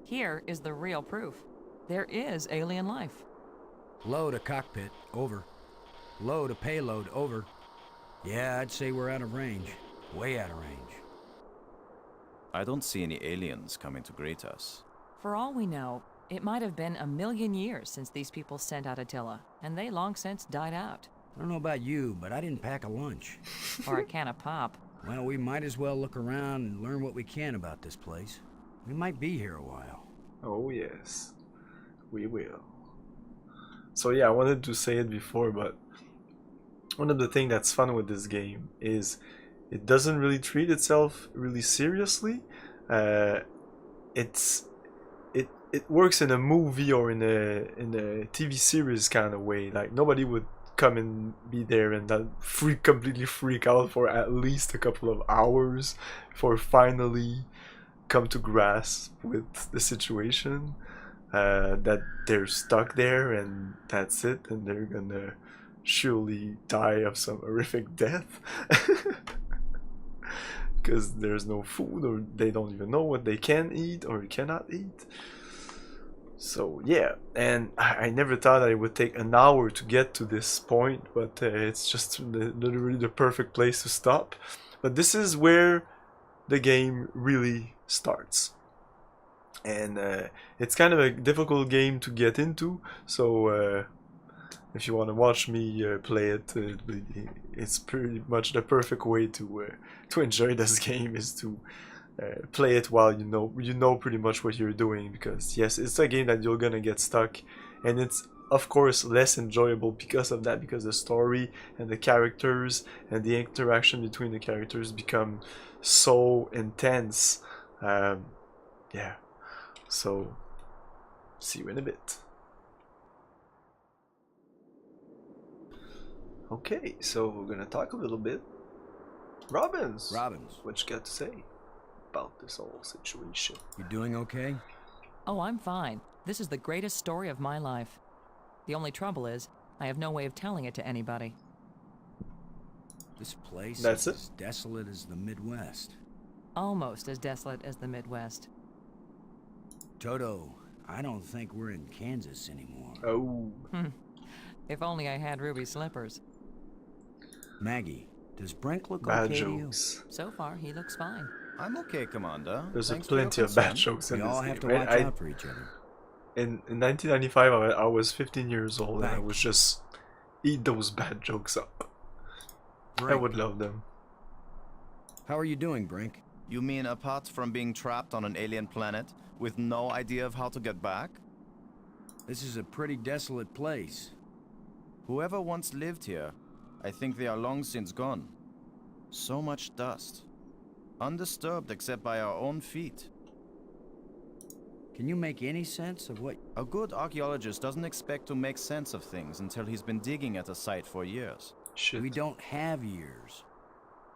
here is the real proof. There is alien life. Load a cockpit, over. Load a payload, over. Yeah, I'd say we're out of range. Way out of range. I don't see any aliens coming to greet us. For all we know, it might have been 1,000,000 years since these people sent out Attila, and they long since died out. I don't know about you, but I didn't pack a lunch. Or a can of pop. Well, we might as well look around and learn what we can about this place. We might be here a while. Oh yes, we will. So yeah, I wanted to say it before, but one of the things that's fun with this game is it doesn't really treat itself really seriously. It works in a movie or in a TV series kind of way. Like nobody would come and be there and that completely freak out for at least a couple of hours before finally come to grasp with the situation, that they're stuck there and that's it, and they're gonna surely die of some horrific death because there's no food, or they don't even know what they can eat or cannot eat. So yeah, and I never thought that it would take an hour to get to this point, but it's just literally the perfect place to stop. But this is where the game really starts, and it's kind of a difficult game to get into, so if you want to watch me play it, it's pretty much the perfect way to enjoy this game, is to play it while you know pretty much what you're doing, because yes, it's a game that you're gonna get stuck, and it's of course less enjoyable because of that, because the story and the characters and the interaction between the characters become so intense. Yeah, so see you in a bit. Okay, so we're gonna talk a little bit. Robbins, what you got to say about this whole situation? You doing okay? Oh, I'm fine. This is the greatest story of my life. The only trouble is, I have no way of telling it to anybody. This place is That's it? as desolate as the Midwest. Almost as desolate as the Midwest. Toto, I don't think we're in Kansas anymore. Oh. If only I had ruby slippers. Maggie, does Brink look Bad okay jokes. to you? So far, he looks fine. I'm okay, Commander. There's Thanks for your plenty of bad concern. jokes in We this all game. have to right? watch out for each other. In 1995, I was 15 years old, and I Thanks. was just eat those bad jokes up. I Brink, would love them. how are you doing, Brink? You mean apart from being trapped on an alien planet with no idea of how to get back? This is a pretty desolate place. Whoever once lived here, I think they are long since gone. So much dust. Undisturbed except by our own feet. Can you make any sense of what... A good archaeologist doesn't expect to make sense of things until he's been digging at a site for years. Shit. We don't have years.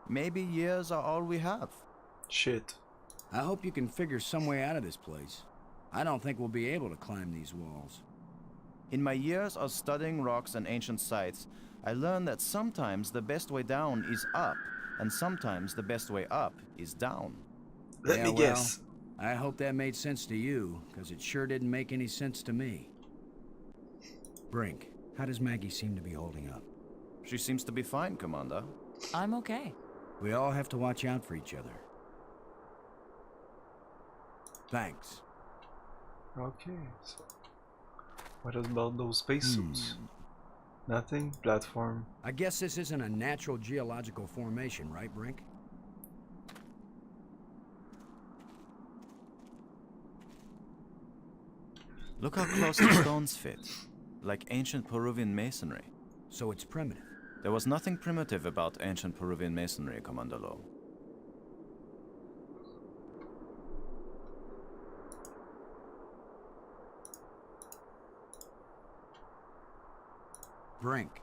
Maybe years are all we have. Shit. I hope you can figure some way out of this place. I don't think we'll be able to climb these walls. In my years of studying rocks and ancient sites, I learned that sometimes the best way down is up, and sometimes the best way up is down. Let me guess. I hope that made sense to you, because it sure didn't make any sense to me. Brink, how does Maggie seem to be holding up? She seems to be fine, Commander. I'm okay. We all have to watch out for each other. Thanks. Okay, so what about those spacesuits? Nothing? Platform? I guess this isn't a natural geological formation, right, Brink? Look how close the stones fit. Like ancient Peruvian masonry. So it's primitive. There was nothing primitive about ancient Peruvian masonry, Commander Lowe. Brink.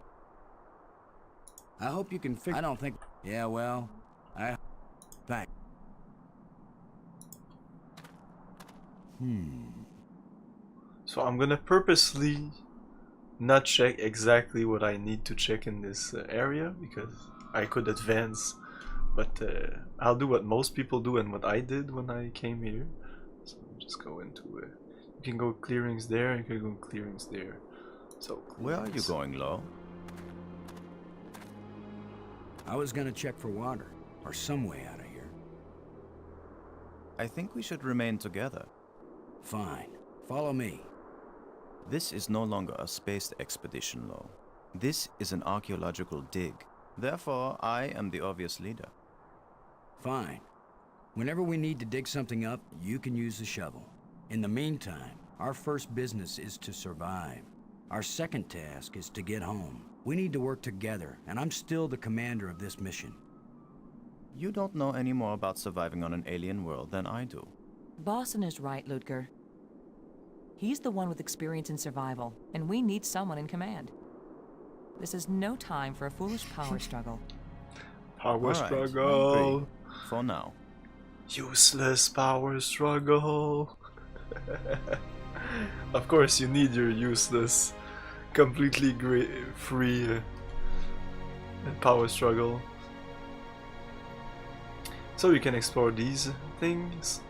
I hope you can figure... I don't think... Yeah, well, Thanks. So I'm gonna purposely not check exactly what I need to check in this area, because I could advance, but I'll do what most people do and what I did when I came here. So just go into you can go clearings there, you can go clearings there. So where are you going, Lowe? I was gonna check for water, or some way out of here. I think we should remain together. Fine. Follow me. This is no longer a space expedition, Lowe. This is an archaeological dig. Therefore, I am the obvious leader. Fine. Whenever we need to dig something up, you can use the shovel. In the meantime, our first business is to survive. Our second task is to get home. We need to work together, and I'm still the commander of this mission. You don't know any more about surviving on an alien world than I do. Boston is right, Ludger. He's the one with experience in survival, and we need someone in command. This is no time for a foolish power struggle. Power struggle. For now. Useless power struggle. Of course, you need your useless, completely free power struggle. So you can explore these things.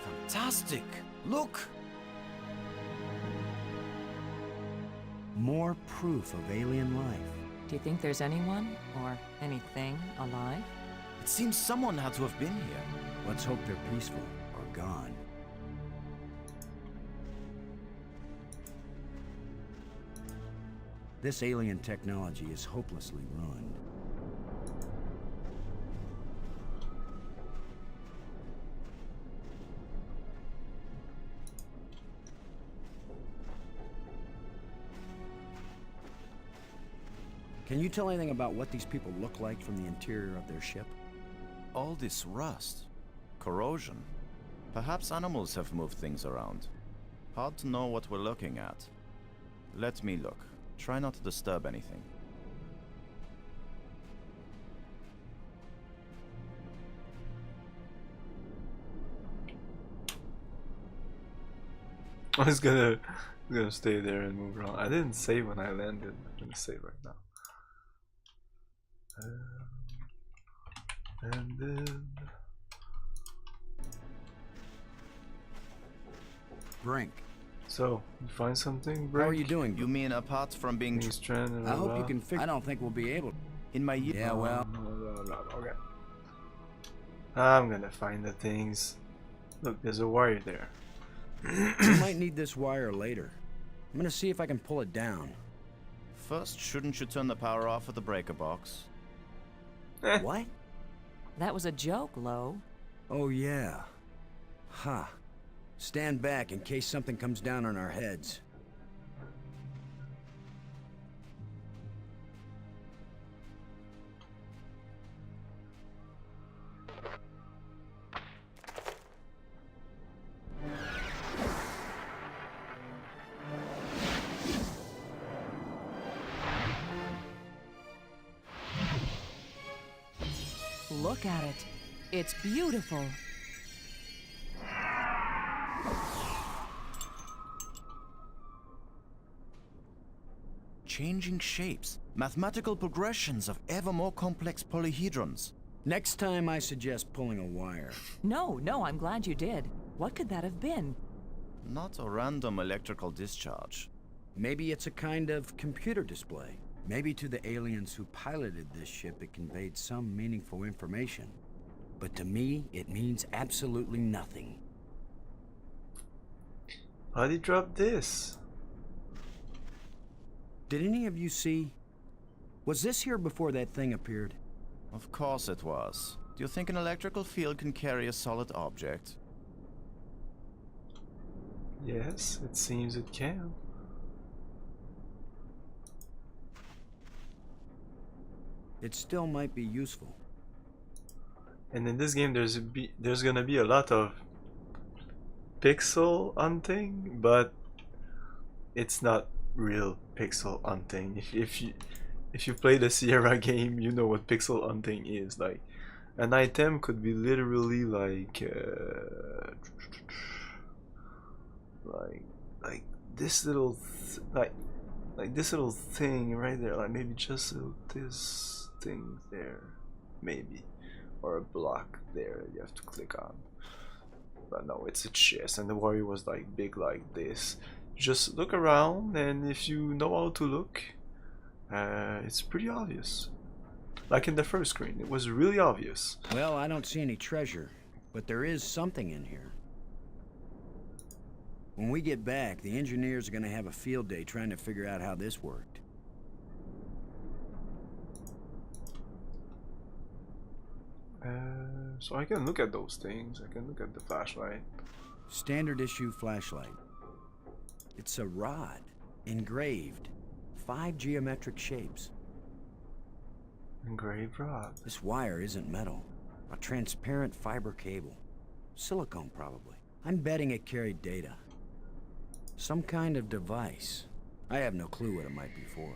Fantastic! Look! More proof of alien life. Do you think there's anyone, or anything, alive? It seems someone had to have been here. Let's hope they're peaceful, or gone. This alien technology is hopelessly ruined. Can you tell anything about what these people look like from the interior of their ship? All this rust, corrosion. Perhaps animals have moved things around. Hard to know what we're looking at. Let me look. Try not to disturb anything. I was gonna stay there and move around. I didn't save when I landed. I'm gonna save right now. And then Brink. So, you find something, Brink? How are you doing? You mean apart from being stranded? I hope you can fix. I don't think we'll be able. In my year. Yeah, well. Okay. I'm gonna find the things. Look, there's a wire there. You might need this wire later. I'm gonna see if I can pull it down. First, shouldn't you turn the power off at the breaker box? What? That was a joke, Lo. Oh, yeah. Ha. Huh. Stand back in case something comes down on our heads. Look at it. It's beautiful. Changing shapes, mathematical progressions of ever more complex polyhedrons. Next time I suggest pulling a wire. No, I'm glad you did. What could that have been? Not a random electrical discharge. Maybe it's a kind of computer display. Maybe to the aliens who piloted this ship it conveyed some meaningful information. But to me, it means absolutely nothing. How'd he drop this? Did any of you see? Was this here before that thing appeared? Of course it was. Do you think an electrical field can carry a solid object? Yes, it seems it can. It still might be useful. And in this game there's gonna be a lot of pixel hunting, but it's not real pixel hunting. If you play the Sierra game, you know what pixel hunting is. Like, an item could be literally like like this little like this little thing right there, like maybe just this thing there, maybe, or a block there you have to click on. But no, it's a chest, and the warrior was like big like this. Just look around, and if you know how to look, it's pretty obvious. Like in the first screen, it was really obvious. Well, I don't see any treasure, but there is something in here. When we get back, the engineers are going to have a field day trying to figure out how this worked. So I can look at those things. I can look at the flashlight. Standard issue flashlight. It's a rod, engraved, 5 geometric shapes. Engraved rod. This wire isn't metal. A transparent fiber cable. Silicone, probably. I'm betting it carried data. Some kind of device. I have no clue what it might be for.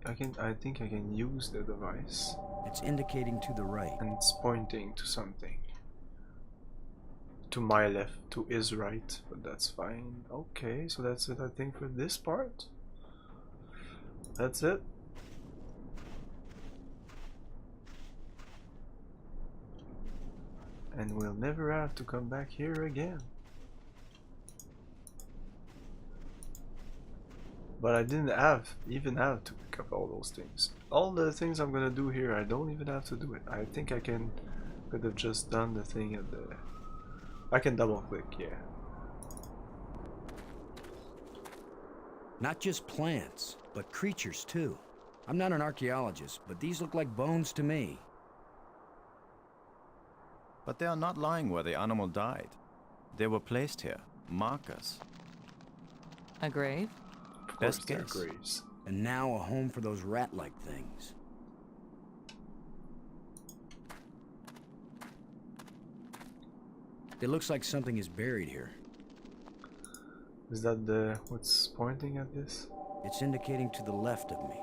I think I can use the device. It's indicating to the right. And it's pointing to something. To my left, to his right, but that's fine. Okay, so that's it, I think, for this part. That's it. And we'll never have to come back here again. But I didn't even have to pick up all those things. All the things I'm gonna do here, I don't even have to do it. I think I could have just done the thing at the... I can double click, yeah. Not just plants, but creatures too. I'm not an archaeologist, but these look like bones to me. But they are not lying where the animal died. They were placed here. Markers. A grave? Best guess. Graves. and now a home for those rat-like things. It looks like something is buried here. Is that the what's pointing at this? It's indicating to the left of me.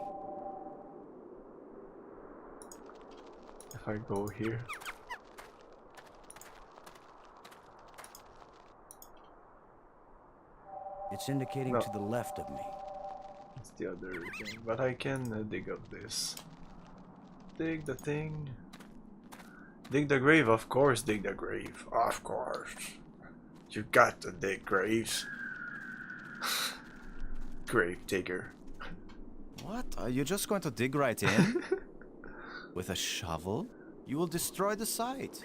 If I go here. It's indicating No. to the left of me. It's the other thing, but I can dig up this. Dig the thing. Dig the grave, of course, dig the grave. Of course. You got to dig graves. Grave digger. What? Are you just going to dig right in? With a shovel? You will destroy the site.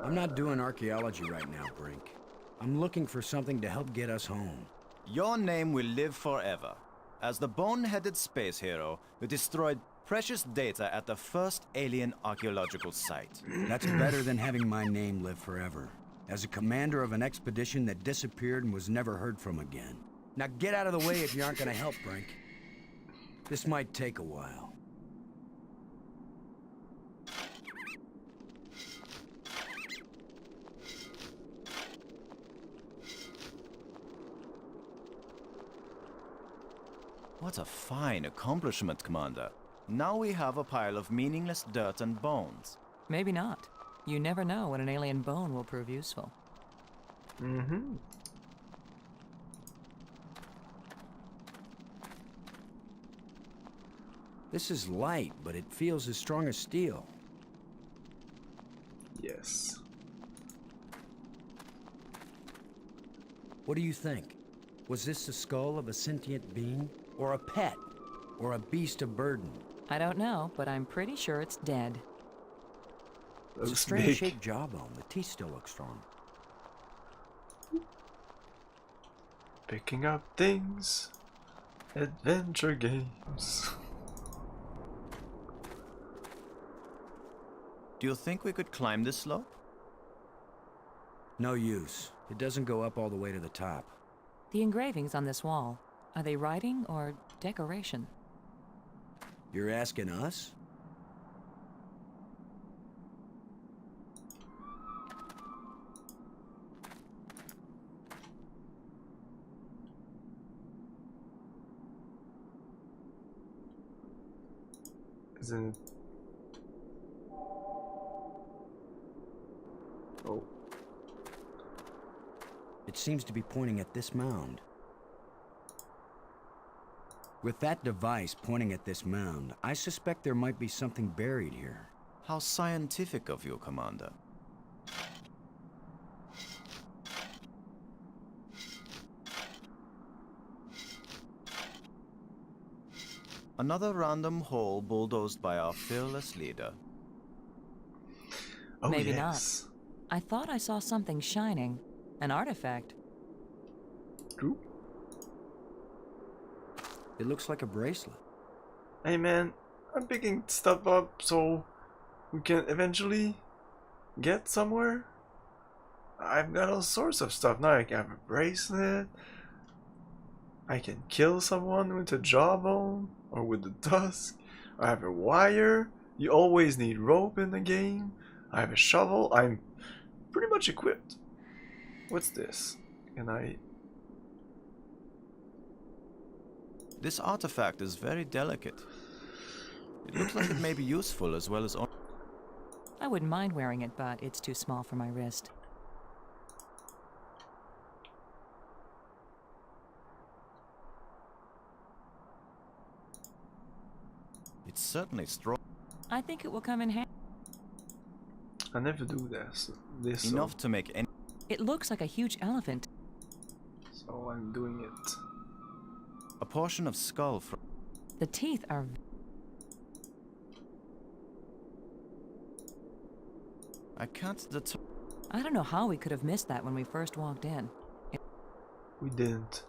I'm not doing archaeology right now, Brink. I'm looking for something to help get us home. Your name will live forever. As the bone-headed space hero who destroyed precious data at the first alien archaeological site. That's better than having my name live forever. As a commander of an expedition that disappeared and was never heard from again. Now get out of the way if you aren't gonna help, Brink. This might take a while. What a fine accomplishment, Commander. Now we have a pile of meaningless dirt and bones. Maybe not. You never know when an alien bone will prove useful. Mm-hmm. This is light, but it feels as strong as steel. Yes. What do you think? Was this the skull of a sentient being? Or a pet? Or a beast of burden? I don't know, but I'm pretty sure it's dead. It's a strange shaped jawbone. The teeth still look strong. Picking up things. Adventure games. Do you think we could climb this slope? No use. It doesn't go up all the way to the top. The engravings on this wall, are they writing or decoration? You're asking us? Isn't it? Oh. It seems to be pointing at this mound. With that device pointing at this mound, I suspect there might be something buried here. How scientific of you, Commander. Another random hole bulldozed by our fearless leader. Oh, Maybe yes. not. I thought I saw something shining. An artifact. True. It looks like a bracelet. Hey man, I'm picking stuff up so we can eventually get somewhere. I've got all sorts of stuff now. I can have a bracelet. I can kill someone with a jawbone or with the tusk. I have a wire. You always need rope in the game. I have a shovel. I'm pretty much equipped. What's this? Can I... This artifact is very delicate. It looks like it may be useful as well as... I wouldn't mind wearing it, but it's too small for my wrist. It's certainly strong. I think it will come in handy. I never do this. Enough to make any... It looks like a huge elephant. So I'm doing it. A portion of skull from... The teeth are... I can't deter... I don't know how we could have missed that when we first walked in. We didn't.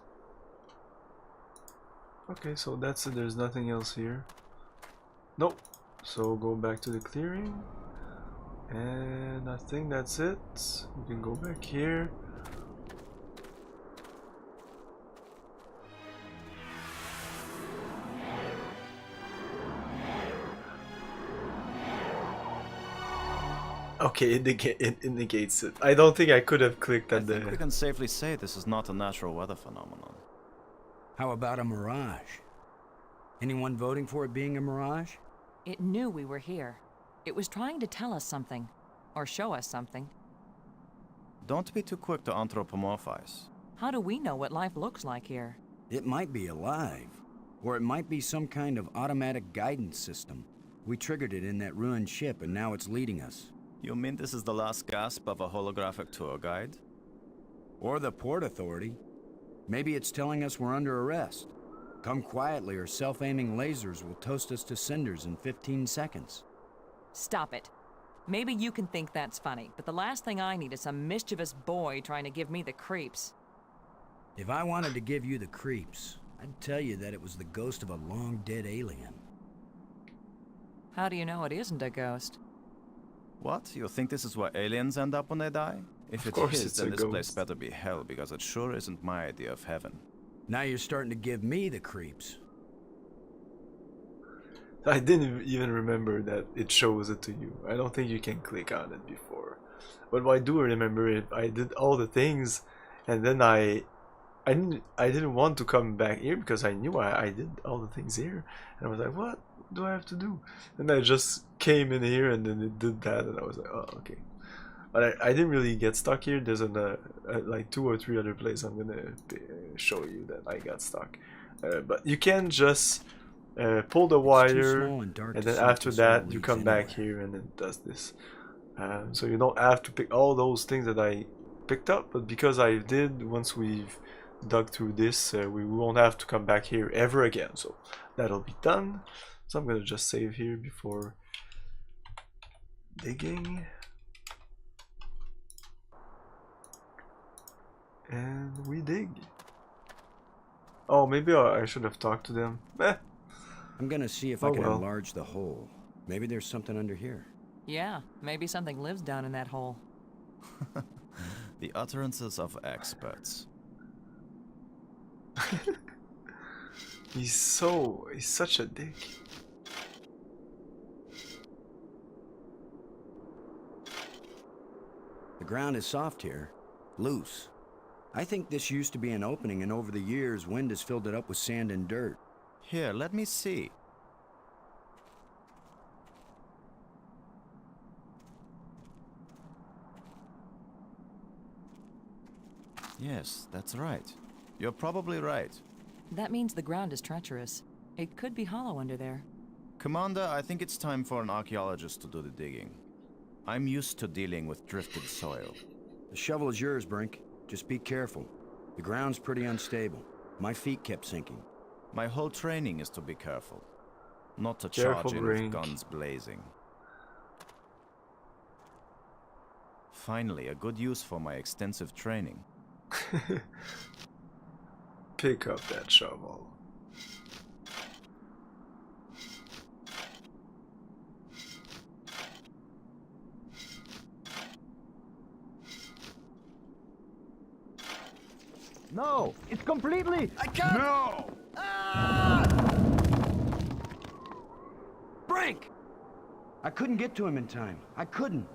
Okay, so that's it. There's nothing else here. Nope. So go back to the clearing. And I think that's it. We can go back here. Okay, it indicates it. I don't think I could have clicked I at think we the... can safely say this is not a natural weather phenomenon. How about a mirage? Anyone voting for it being a mirage? It knew we were here. It was trying to tell us something. Or show us something. Don't be too quick to anthropomorphize. How do we know what life looks like here? It might be alive. Or it might be some kind of automatic guidance system. We triggered it in that ruined ship and now it's leading us. You mean this is the last gasp of a holographic tour guide? Or the Port Authority. Maybe it's telling us we're under arrest. Come quietly or self-aiming lasers will toast us to cinders in 15 seconds. Stop it. Maybe you can think that's funny, but the last thing I need is some mischievous boy trying to give me the creeps. If I wanted to give you the creeps, I'd tell you that it was the ghost of a long-dead alien. How do you know it isn't a ghost? What? You think this is where aliens end up when they die? If it is, then this place better be hell, because it sure isn't my idea of heaven. Now you're starting to give me the creeps. I didn't even remember that it shows it to you. I don't think you can click on it before. But what I do remember it, I did all the things, and then I didn't want to come back here because I knew I did all the things here, and I was like, what do I have to do? And I just came in here and then it did that, and I was like, oh, okay. But I didn't really get stuck here. There's like 2 or 3 other places I'm gonna show you that I got stuck. But you can just pull the wire, and then after that you come back here and it does this. So you don't have to pick all those things that I picked up, but because I did, once we've dug through this, we won't have to come back here ever again. So that'll be done. So I'm gonna just save here before digging. And we dig. Oh, maybe I should have talked to them. I'm gonna see if I can enlarge the hole. Maybe there's something under here. Yeah, maybe something lives down in that hole. The utterances of experts. He's such a dick. The ground is soft here, loose. I think this used to be an opening, and over the years, wind has filled it up with sand and dirt. Here, let me see. Yes, that's right. You're probably right. That means the ground is treacherous. It could be hollow under there. Commander, I think it's time for an archaeologist to do the digging. I'm used to dealing with drifted soil. The shovel is yours, Brink. Just be careful. The ground's pretty unstable. My feet kept sinking. My whole training is to be careful. Not to charge in with guns blazing. Finally, a good use for my extensive training. Pick up that shovel. No, it's completely... I can't... No! Ah! Brink! I couldn't get to him in time. I couldn't.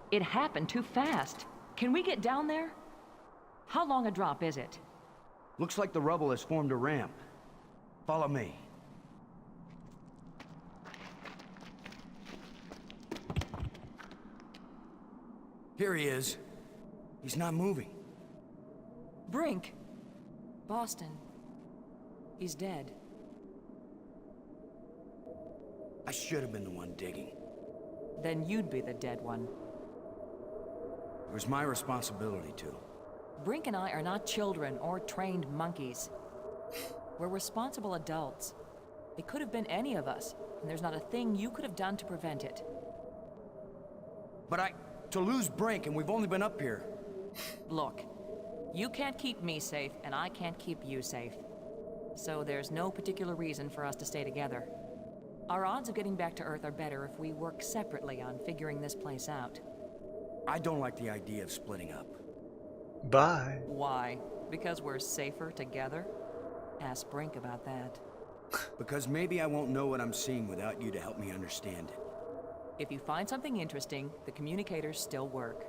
It happened too fast. Can we get down there? How long a drop is it? Looks like the rubble has formed a ramp. Follow me. Here he is. He's not moving. Brink. Boston. He's dead. I should have been the one digging. Then you'd be the dead one. It was my responsibility to. Brink and I are not children or trained monkeys. We're responsible adults. It could have been any of us, and there's not a thing you could have done to prevent it. But to lose Brink, and we've only been up here. Look, you can't keep me safe, and I can't keep you safe. So there's no particular reason for us to stay together. Our odds of getting back to Earth are better if we work separately on figuring this place out. I don't like the idea of splitting up. Bye. Why? Because we're safer together? Ask Brink about that. Because maybe I won't know what I'm seeing without you to help me understand it. If you find something interesting, the communicators still work.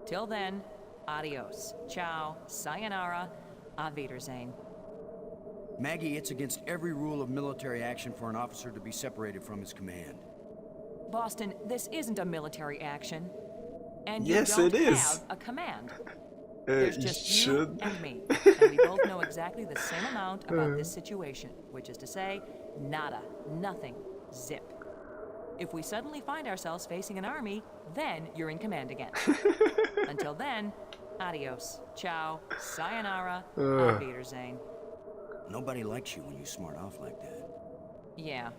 Till then, adios, ciao, sayonara, auf Wiedersehen. Maggie, it's against every rule of military action for an officer to be separated from his command. Boston, this isn't a military action. And Yes, you it don't is. have a command. There's just you should. and me, and we both know exactly the same amount about this situation, which is to say, nada, nothing, zip. If we suddenly find ourselves facing an army, then you're in command again. Until then, adios, ciao, sayonara, auf Wiedersehen. Nobody likes you when you smart off like that. Yeah,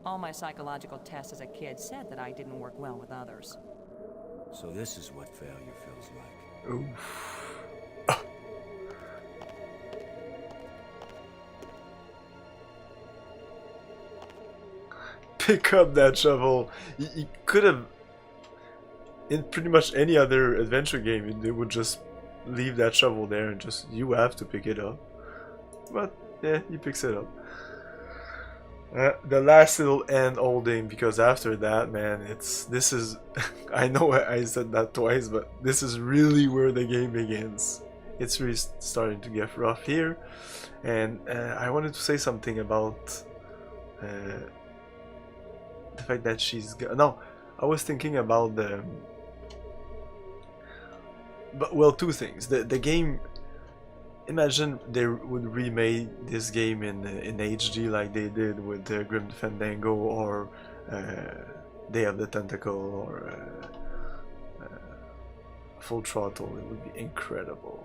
all my psychological tests as a kid said that I didn't work well with others. So this is what failure feels like. Oof. Pick up that shovel. You could have, in pretty much any other adventure game, they would just leave that shovel there and just, you have to pick it up. But yeah, he picks it up. The last little end holding, because after that, man, this is I know I said that twice, but this is really where the game begins. It's really starting to get rough here, and I wanted to say something about the fact that no, I was thinking about well, two things. The game, imagine they would remake this game in HD like they did with Grim Fandango or Day of the Tentacle or Full Throttle. It would be incredible.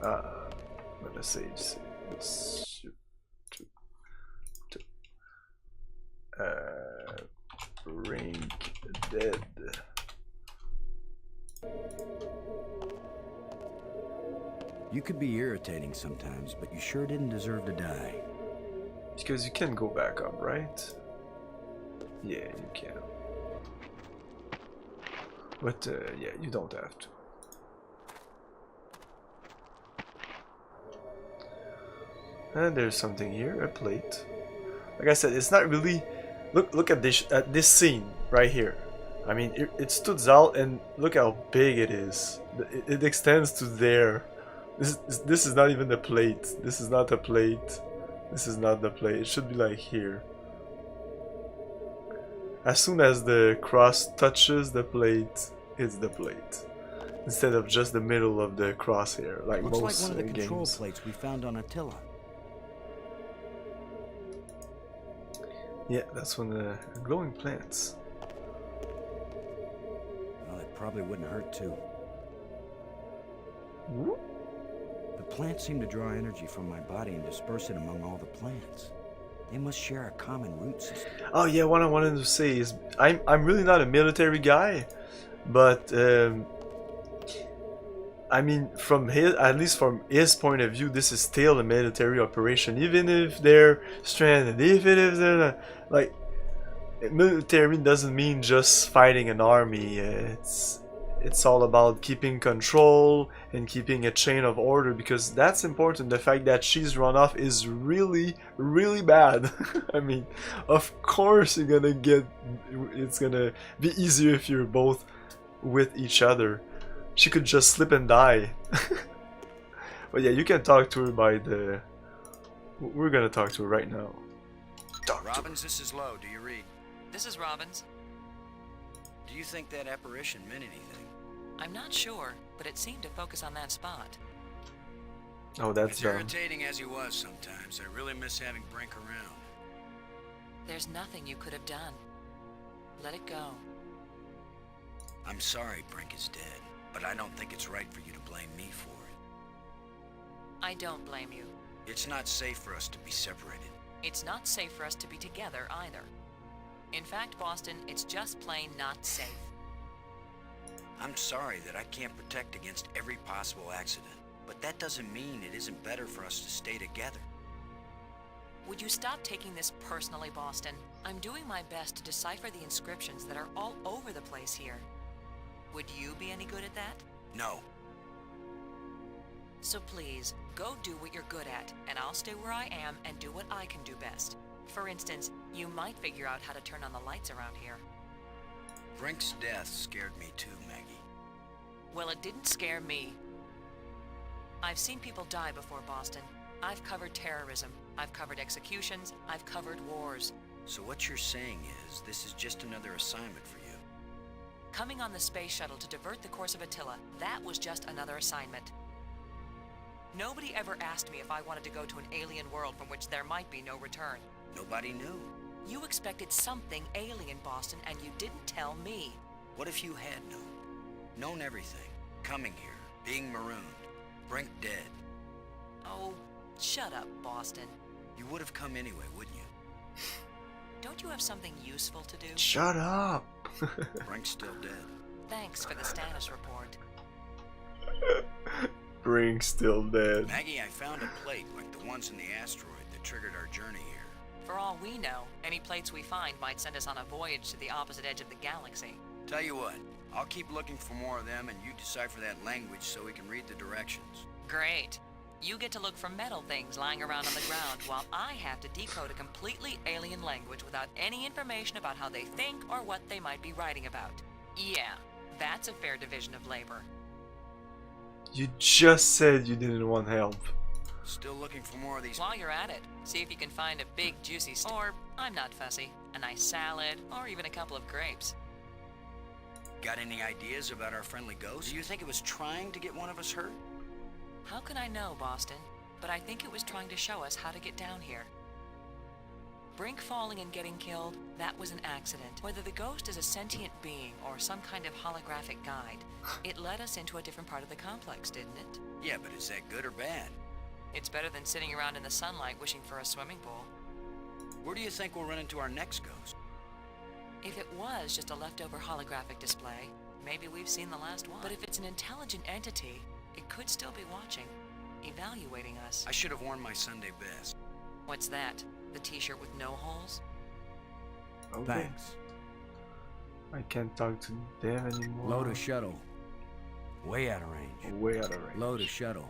I'm gonna save this. Rank Dead. You could be irritating sometimes, but you sure didn't deserve to die. Because you can go back up, right? Yeah, you can. But yeah, you don't have to. And there's something here, a plate. Like I said, it's not really. Look at this scene right here. I mean, it stood out, and look how big it is. It extends to there. This is not even the plate. This is not a plate. This is not the plate. It should be like here. As soon as the cross touches the plate, it's the plate. Instead of just the middle of the crosshair, like Looks most like one of the control games. plates we found on Attila. Yeah, that's one of the glowing plants. Well, it probably wouldn't hurt too. Whoop. The plants seem to draw energy from my body and disperse it among all the plants. They must share a common root system. Oh yeah, what I wanted to say is I'm really not a military guy, but I mean, at least from his point of view, this is still a military operation, even if they're stranded, even if they're not, like, military doesn't mean just fighting an army. It's all about keeping control and keeping a chain of order, because that's important. The fact that she's run off is really, really bad. I mean, of course it's gonna be easier if you're both with each other. She could just slip and die. But yeah, you can talk to her by the... We're gonna talk to her right now. Robbins, this is Lowe. Do you read? This is Robbins. Do you think that apparition meant anything? I'm not sure, but it seemed to focus on that spot. Oh, that's As irritating as he was sometimes, I really miss having Brink around. There's nothing you could have done. Let it go. I'm sorry Brink is dead, but I don't think it's right for you to blame me for it. I don't blame you. It's not safe for us to be separated. It's not safe for us to be together either. In fact, Boston, it's just plain not safe. I'm sorry that I can't protect against every possible accident, but that doesn't mean it isn't better for us to stay together. Would you stop taking this personally, Boston? I'm doing my best to decipher the inscriptions that are all over the place here. Would you be any good at that? No. So please, go do what you're good at, and I'll stay where I am and do what I can do best. For instance, you might figure out how to turn on the lights around here. Brink's death scared me too, Maggie. Well, it didn't scare me. I've seen people die before Boston. I've covered terrorism. I've covered executions. I've covered wars. So what you're saying is, this is just another assignment for you? Coming on the space shuttle to divert the course of Attila, that was just another assignment. Nobody ever asked me if I wanted to go to an alien world from which there might be no return. Nobody knew. You expected something alien, Boston, and you didn't tell me. What if you had known? Known everything. Coming here, being marooned, Brink dead. Oh, shut up, Boston. You would have come anyway, wouldn't you? Don't you have something useful to do? Shut up! Brink's still dead. Thanks for the status report. Brink's still dead. Maggie, I found a plate like the ones in the asteroid that triggered our journey here. For all we know, any plates we find might send us on a voyage to the opposite edge of the galaxy. Tell you what, I'll keep looking for more of them and you decipher that language so we can read the directions. Great. You get to look for metal things lying around on the ground while I have to decode a completely alien language without any information about how they think or what they might be writing about. Yeah, that's a fair division of labor. You just said you didn't want help. Still looking for more of these. While you're at it, see if you can find a big juicy or, I'm not fussy, a nice salad or even a couple of grapes. Got any ideas about our friendly ghost? Do you think it was trying to get one of us hurt? How can I know, Boston? But I think it was trying to show us how to get down here. Brink falling and getting killed, that was an accident. Whether the ghost is a sentient being or some kind of holographic guide, it led us into a different part of the complex, didn't it? Yeah, but is that good or bad? It's better than sitting around in the sunlight wishing for a swimming pool. Where do you think we'll run into our next ghost? If it was just a leftover holographic display, maybe we've seen the last one. But if it's an intelligent entity, it could still be watching, evaluating us. I should have worn my Sunday best. What's that? The t-shirt with no holes? Okay. Thanks. I can't talk to them anymore. Load a shuttle. Way out of range. Way out of range. Load a shuttle.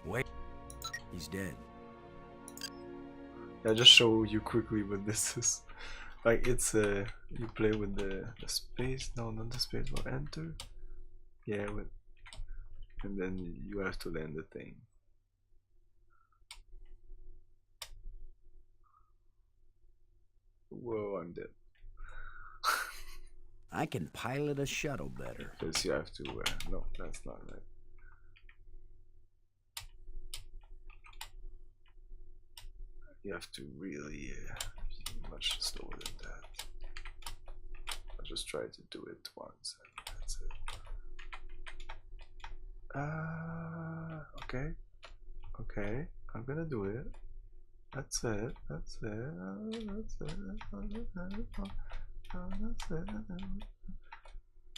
Way. He's dead. I just show you quickly what this is. Like it's you play with the space. No, not the space. But enter. Yeah, with. And then you have to land the thing. Whoa, I'm dead. I can pilot a shuttle better. Because you have to, no, that's not right. You have to really be much slower than that. I'll just try to do it once and that's it. Okay. Okay, I'm gonna do it. That's it. That's it. That's it.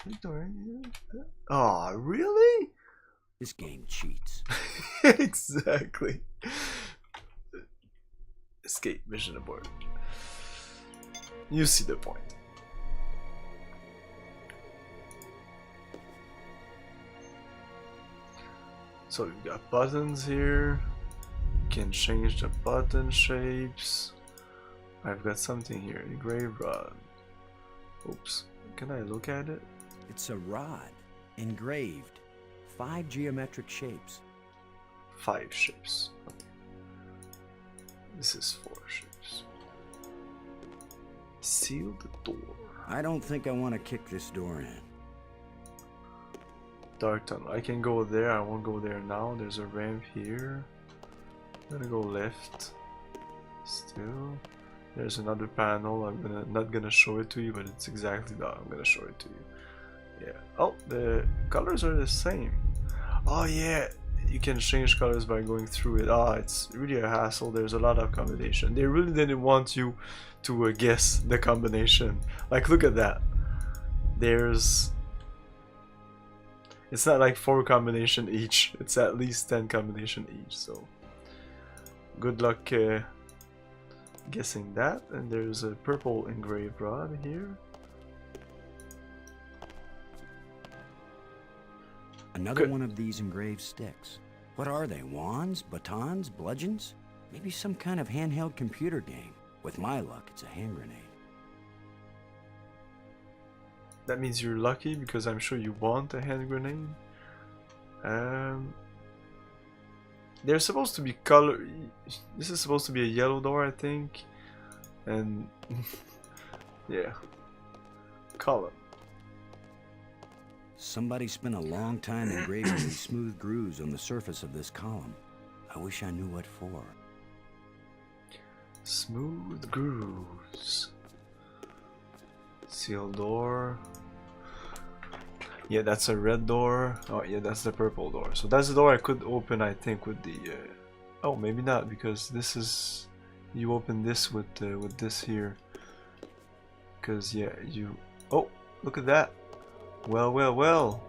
That's it. Oh, really? This game cheats. Exactly. Escape mission abort. You see the point. So you've got buttons here. You can change the button shapes. I've got something here. Engraved rod. Oops. Can I look at it? It's a rod. Engraved. 5 geometric shapes. 5 shapes. Okay. This is 4 shapes. Seal the door. I don't think I want to kick this door in. Dark tunnel. I can go there. I won't go there now. There's a ramp here. I'm gonna go left. Still. There's another panel. I'm not gonna show it to you, but it's exactly that. I'm gonna show it to you. Yeah. Oh, the colors are the same. Oh yeah. You can change colors by going through it. Ah, it's really a hassle. There's a lot of combination. They really didn't want you to guess the combination. Like, look at that. There's... It's not like 4 combination each. It's at least 10 combination each. So, good luck guessing that. And there's a purple engraved rod here. Another one of these engraved sticks. What are they? Wands? Batons? Bludgeons? Maybe some kind of handheld computer game. With my luck, it's a hand grenade. That means you're lucky because I'm sure you want a hand grenade. They're supposed to be color. This is supposed to be a yellow door, I think. And yeah, color. Somebody spent a long time engraving these smooth grooves on the surface of this column. I wish I knew what for. Smooth grooves. Sealed door. Yeah, that's a red door. Oh yeah, that's the purple door. So that's the door I could open, I think, with the... Oh, maybe not, because this is... You open this with this here. Because, yeah, you... Oh, look at that. Well, well, well.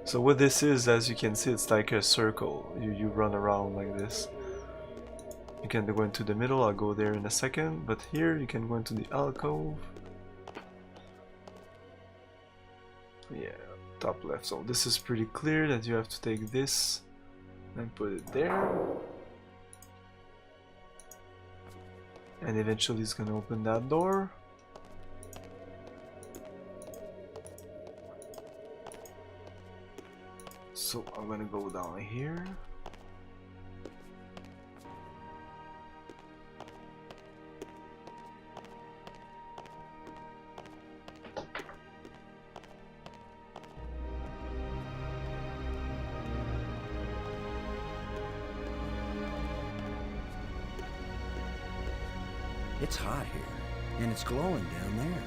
So what this is, as you can see, it's like a circle. You run around like this. You can go into the middle, I'll go there in a second. But here, you can go into the alcove. Yeah. Top left. So this is pretty clear that you have to take this and put it there, and eventually it's gonna open that door. So I'm gonna go down here. It's hot here, and it's glowing down there.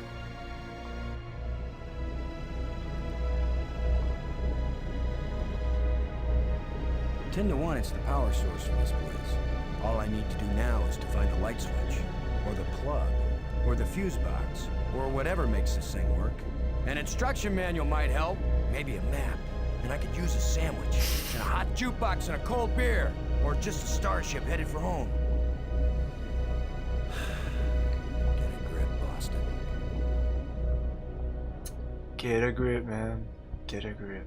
10 to 1, it's the power source for this place. All I need to do now is to find the light switch, or the plug, or the fuse box, or whatever makes this thing work. An instruction manual might help, maybe a map, and I could use a sandwich, and a hot jukebox and a cold beer, or just a starship headed for home. Get a grip, man. Get a grip.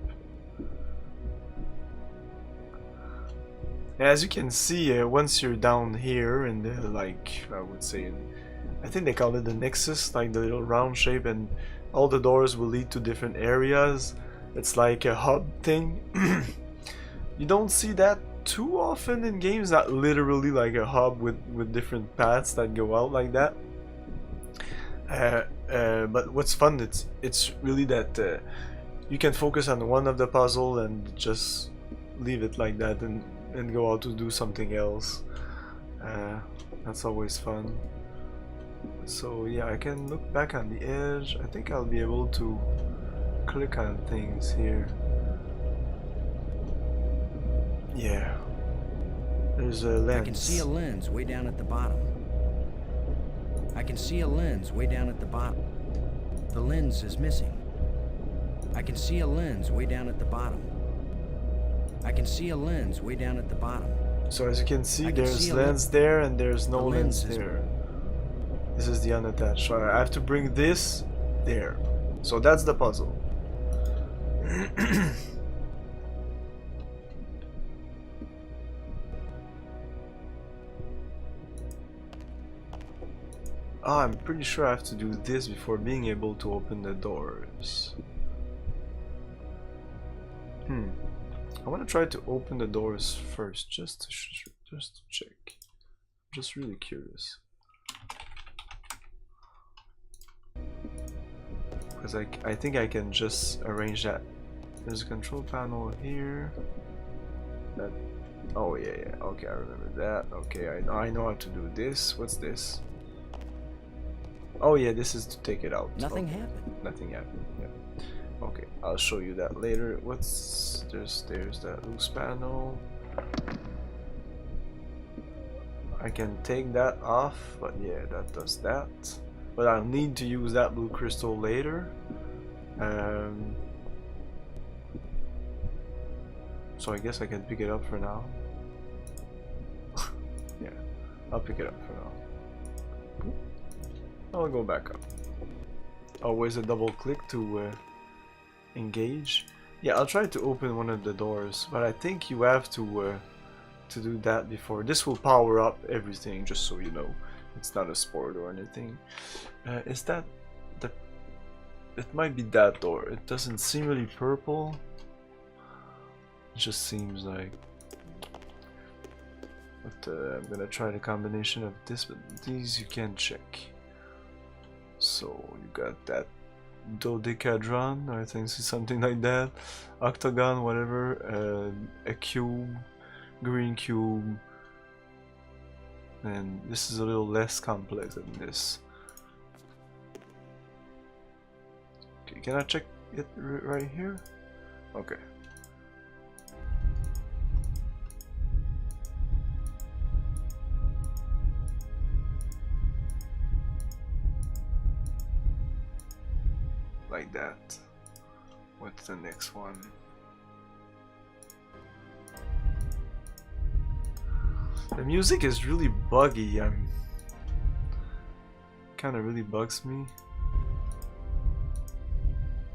As you can see, once you're down here in the, like, I would say, I think they call it the nexus, like the little round shape, and all the doors will lead to different areas. It's like a hub thing. You don't see that too often in games, not literally like a hub with different paths that go out like that. But what's fun, it's really that you can focus on one of the puzzle and just leave it like that and go out to do something else. That's always fun. So yeah, I can look back on the edge. I think I'll be able to click on things here. Yeah, there's a lens. I can see a lens way down at the bottom. I can see a lens way down at the bottom. The lens is missing. I can see a lens way down at the bottom. I can see a lens way down at the bottom. So as you can see, there's lens there and there's no lens there. This is the unattached. So I have to bring this there. So that's the puzzle. Oh, I'm pretty sure I have to do this before being able to open the doors. I want to try to open the doors first, just to check. I'm just really curious. Because I think I can just arrange that. There's a control panel here. That, oh yeah, okay, I remember that. Okay, I know how to do this. What's this? Oh yeah, this is to take it out. Nothing happened. Nothing happened. Yeah. Okay, I'll show you that later. What's there's that loose panel. I can take that off, but yeah, that does that. But I'll need to use that blue crystal later. So I guess I can pick it up for now. Yeah, I'll pick it up for now. I'll go back up. Always a double click to engage. Yeah, I'll try to open one of the doors, but I think you have to do that before. This will power up everything, just so you know. It's not a sport or anything. Is that the... It might be that door. It doesn't seem really purple. It just seems like... But I'm gonna try the combination of this, but these you can check. So you got that dodecahedron, I think it's something like that, octagon, whatever, a cube, green cube, and this is a little less complex than this. Okay, can I check it right here? Okay. Like that. What's the next one? The music is really buggy. Kind of really bugs me.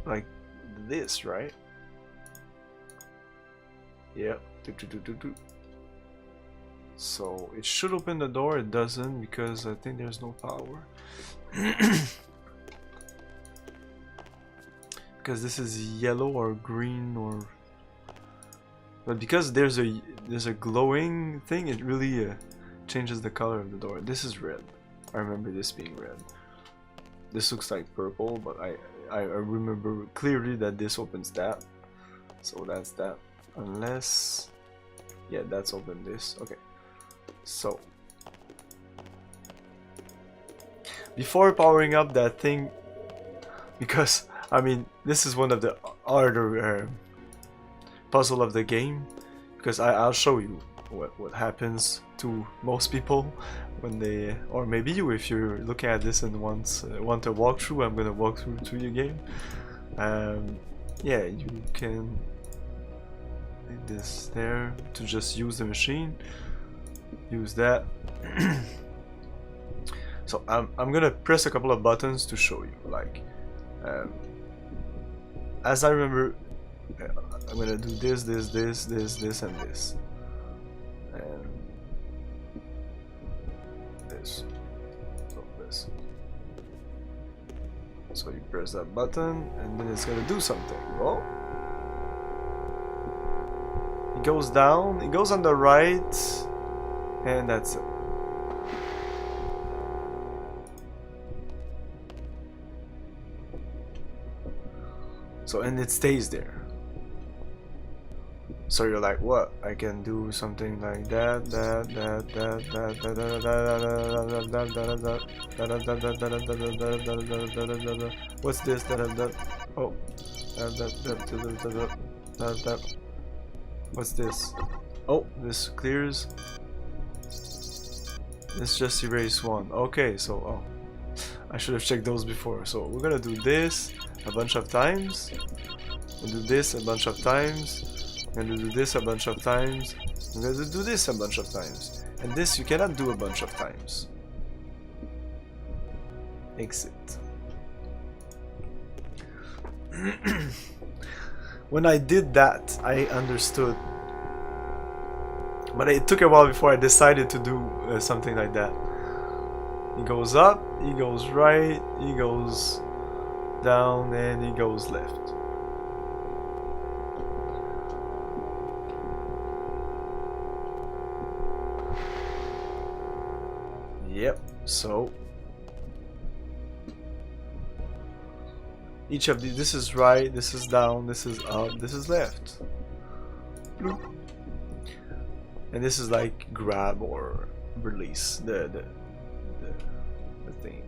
Like this, right? Yep. So it should open the door. It doesn't because I think there's no power. Because this is yellow or green or, but because there's a glowing thing, it really changes the color of the door. This is red. I remember this being red. This looks like purple, but I remember clearly that this opens that. So that's that. Unless, yeah, that's open this. Okay. So before powering up that thing, because I mean, this is one of the harder puzzle of the game, because I'll show you what happens to most people when they, or maybe you, if you're looking at this and want a walkthrough. I'm gonna walk through to your game. Yeah, you can leave this there to just use the machine. Use that. So I'm gonna press a couple of buttons to show you, like. As I remember, I'm gonna do this, and this, and this. So this. So you press that button, and then it's gonna do something. Well, it goes down. It goes on the right, and that's it. So, and it stays there. So you're like, what? I can do something like that. What's this? Oh. What's this? Oh, this clears. This just erased one. Okay, so, oh. I should have checked those before. So we're gonna do this a bunch of times, and do this a bunch of times, and do this a bunch of times, and then do this a bunch of times, and this you cannot do a bunch of times. Exit. When I did that, I understood, but it took a while before I decided to do something like that. He goes up, he goes right, he goes down, and he goes left. Yep, so each of these, this is right, this is down, this is up, this is left. Bloop. And this is like grab or release the thing.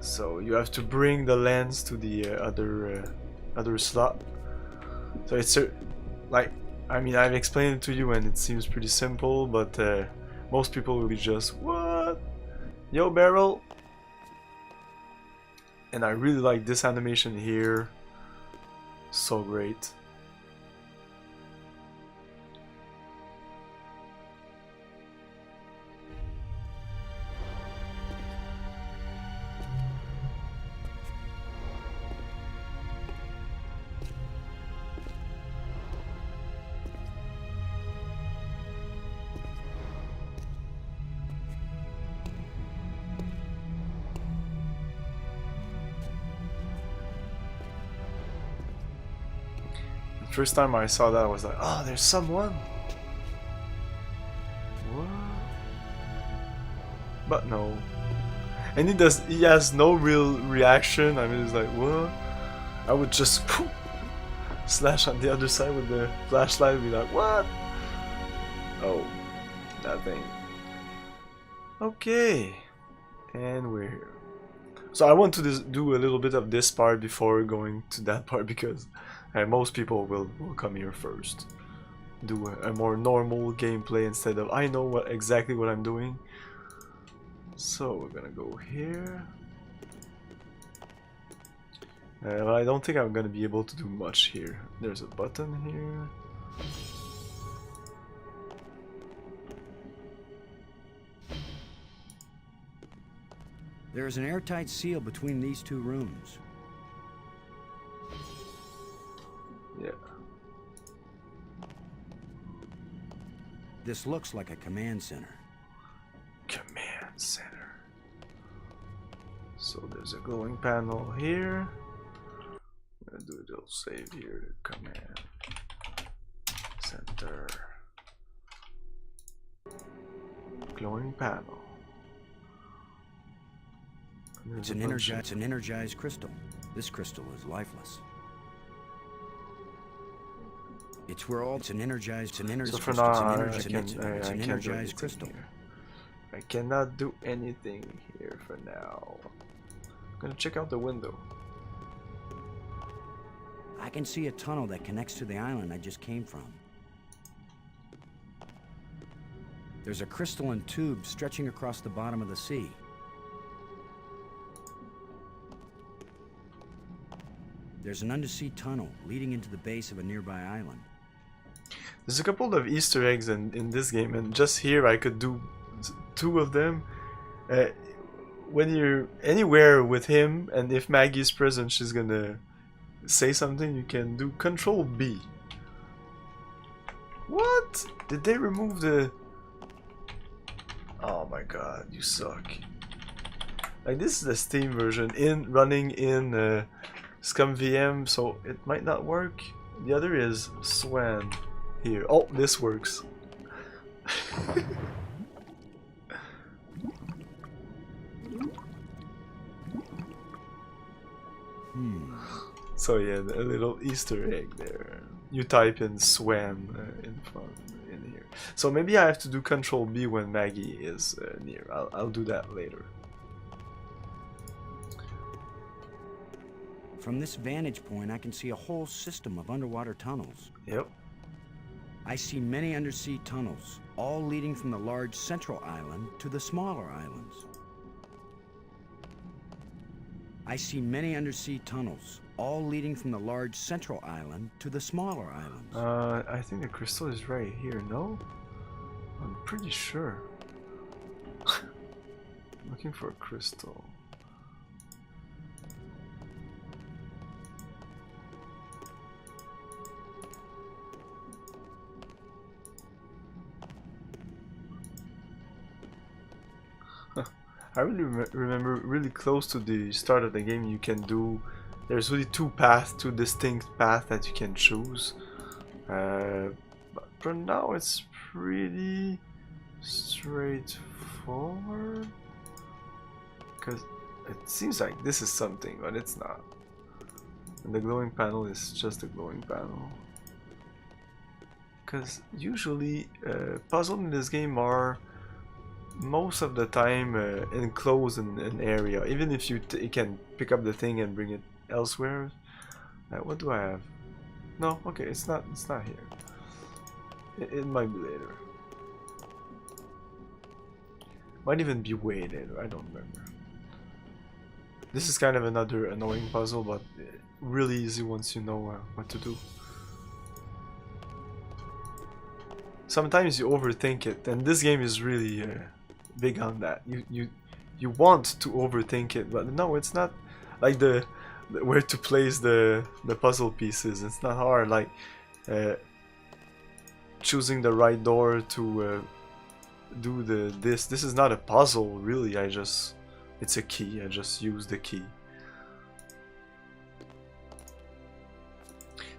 So you have to bring the lens to the other slot. So it's like, I mean, I've explained it to you and it seems pretty simple, but most people will be just, what? Yo, barrel. And I really like this animation here. So great. First time I saw that, I was like, oh, there's someone. What? But no. And he has no real reaction. I mean, it's like, what? I would just slash on the other side with the flashlight and be like, what? Oh, nothing. Okay. And we're here. So I want to do a little bit of this part before going to that part, because most people will come here first. Do a more normal gameplay instead of I know exactly what I'm doing. So we're gonna go here. But I don't think I'm gonna be able to do much here. There's a button here. There is an airtight seal between these two rooms. Yeah. This looks like a command center. Command center. So there's a glowing panel here. I'm gonna do a little save here. Command center. Glowing panel. It's an energized crystal. This crystal is lifeless. It's where all an energized So for now, I can't do anything crystal. Here. I cannot do anything here for now. I'm gonna check out the window. I can see a tunnel that connects to the island I just came from. There's a crystalline tube stretching across the bottom of the sea. There's an undersea tunnel leading into the base of a nearby island. There's a couple of Easter eggs in this game, and just here I could do 2 of them. When you're anywhere with him, and if Maggie's present, she's gonna say something, you can do Control B. What? Did they remove the... Oh my god, you suck. Like, this is the Steam version running in ScumVM, so it might not work. The other is Swan here. Oh, this works. So yeah, a little Easter egg there. You type in Swan in here. So maybe I have to do Control B when Maggie is near. I'll do that later. From this vantage point, I can see a whole system of underwater tunnels. Yep. I see many undersea tunnels, all leading from the large central island to the smaller islands. I see many undersea tunnels, all leading from the large central island to the smaller islands. I think the crystal is right here, no? I'm pretty sure. Looking for a crystal. I really remember really close to the start of the game you can do, there's really 2 distinct paths that you can choose. But for now it's pretty straightforward. Because it seems like this is something, but it's not. And the glowing panel is just a glowing panel. Because usually puzzles in this game are most of the time enclosed in an area, even if you can pick up the thing and bring it elsewhere. What do I have? No, okay, it's not here. It might be later. Might even be way later, I don't remember. This is kind of another annoying puzzle, but really easy once you know what to do. Sometimes you overthink it, and this game is really big on that. You want to overthink it, but no, it's not like the where to place the puzzle pieces. It's not hard, like choosing the right door to do this. This is not a puzzle, really. It's a key. I just use the key.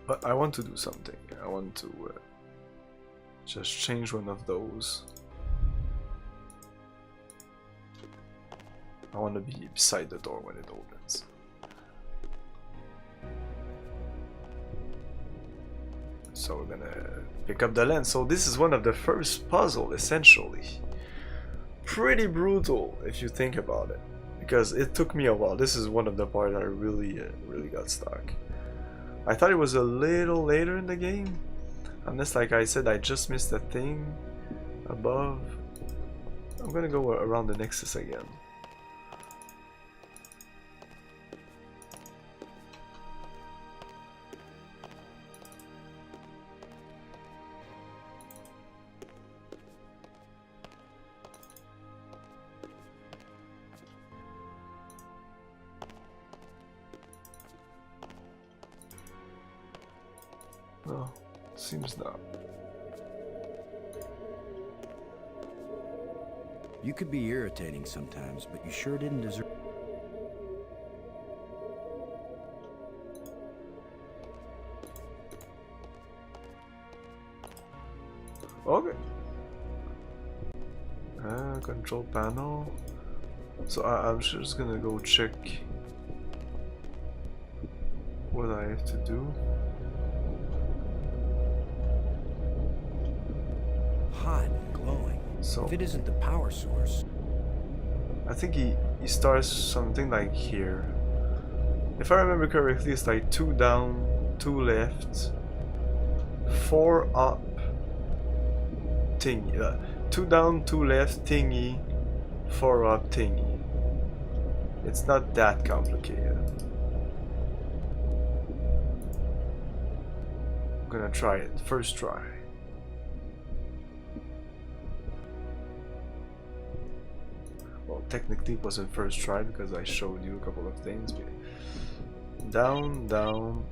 But I want to do something. I want to just change one of those. I want to be beside the door when it opens. So we're gonna pick up the lens. So this is one of the first puzzle, essentially. Pretty brutal if you think about it, because it took me a while. This is one of the parts that I really got stuck. I thought it was a little later in the game. Unless, like I said, I just missed a thing above. I'm gonna go around the Nexus again. No, seems not. You could be irritating sometimes, but you sure didn't deserve... Okay. Control panel. So I'm just gonna go check what I have to do. Hot and glowing. So if it isn't the power source... I think he starts something like here. If I remember correctly, it's like 2 down, 2 left, 4 up, thingy. 2 down, 2 left, thingy, 4 up, thingy. It's not that complicated. I'm gonna try it. First try. Well, technically it wasn't first try because I showed you a couple of things. Down, down,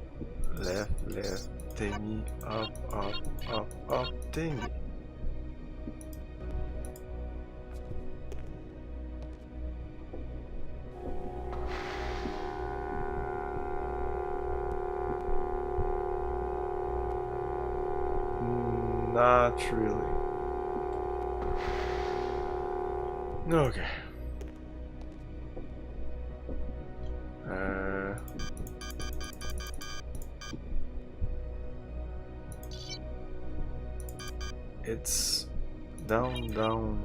left, left, thingy, up, up, up, up, thingy. Not really. Okay. It's down, down,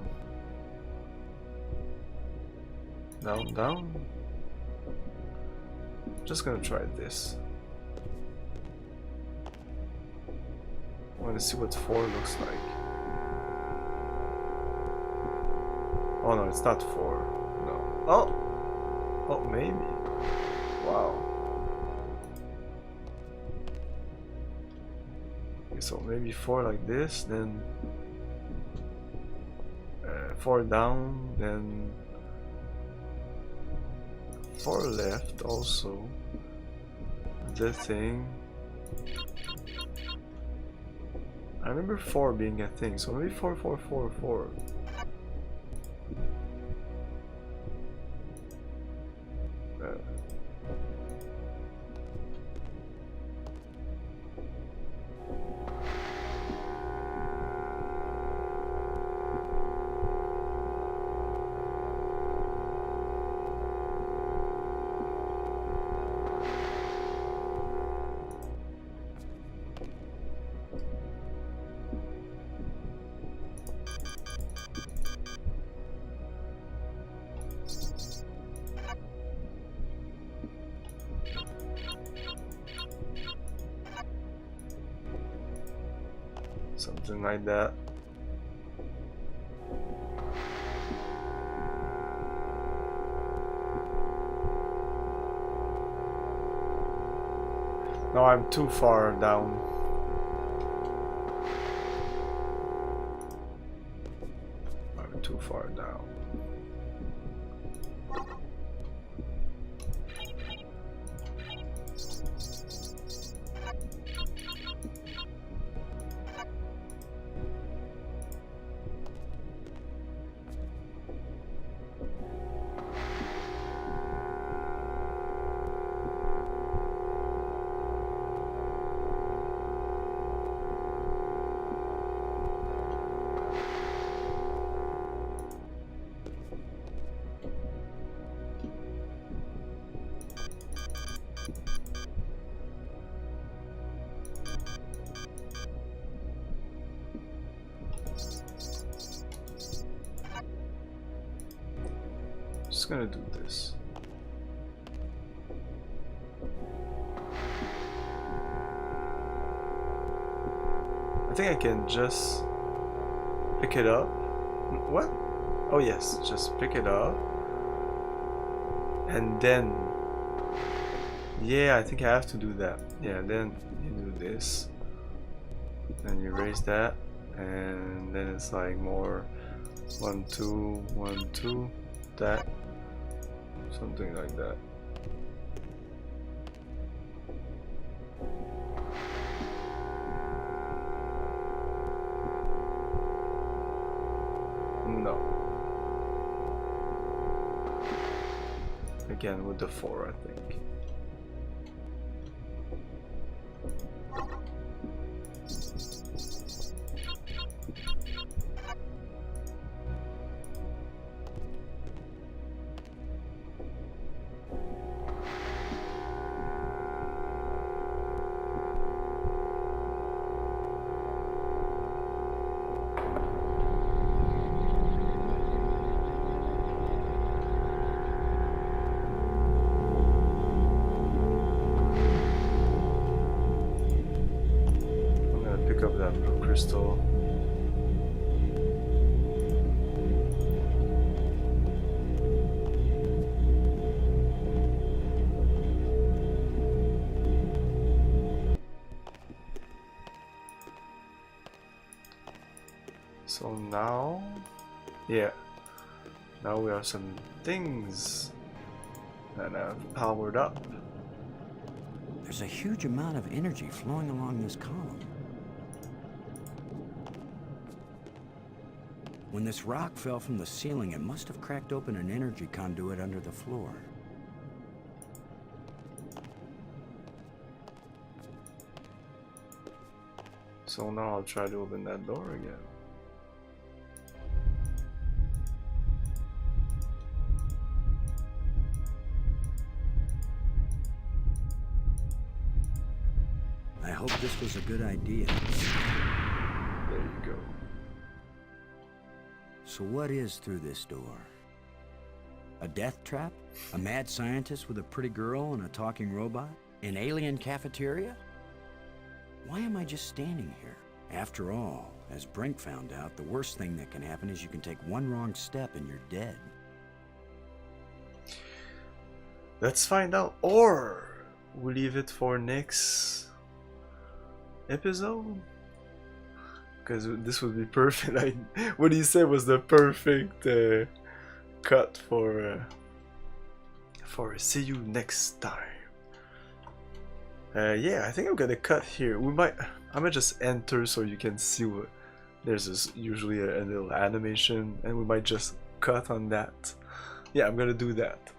down, down. Just gonna try this. I want to see what 4 looks like. Oh no, it's not 4. No. Oh! Oh, maybe. Wow. Okay, so maybe 4 like this, then 4 down, then 4 left also. The thing. I remember 4 being a thing, so maybe 4, 4, 4, 4. Something like that. No, I'm too far down. I'm too far down. gonna do this. I think I can just pick it up. What? Oh yes, just pick it up. And then... yeah, I think I have to do that. Yeah, then you do this. Then you raise that. And then it's like more 1, 2, 1, 2, that. Something like that. No. Again with the 4, I think. Up that blue crystal. So now, yeah, now we have some things that have powered up. There's a huge amount of energy flowing along this column. When this rock fell from the ceiling, it must have cracked open an energy conduit under the floor. So now I'll try to open that door again. I hope this was a good idea. There you go. So what is through this door? A death trap? A mad scientist with a pretty girl and a talking robot? An alien cafeteria? Why am I just standing here? After all, as Brink found out, the worst thing that can happen is you can take one wrong step and you're dead. Let's find out, or we'll leave it for next episode. Because this would be perfect. Like what he said was the perfect cut for see you next time. Yeah, I think I'm gonna cut here. I might just enter so you can see what there's usually a little animation, and we might just cut on that. Yeah, I'm gonna do that.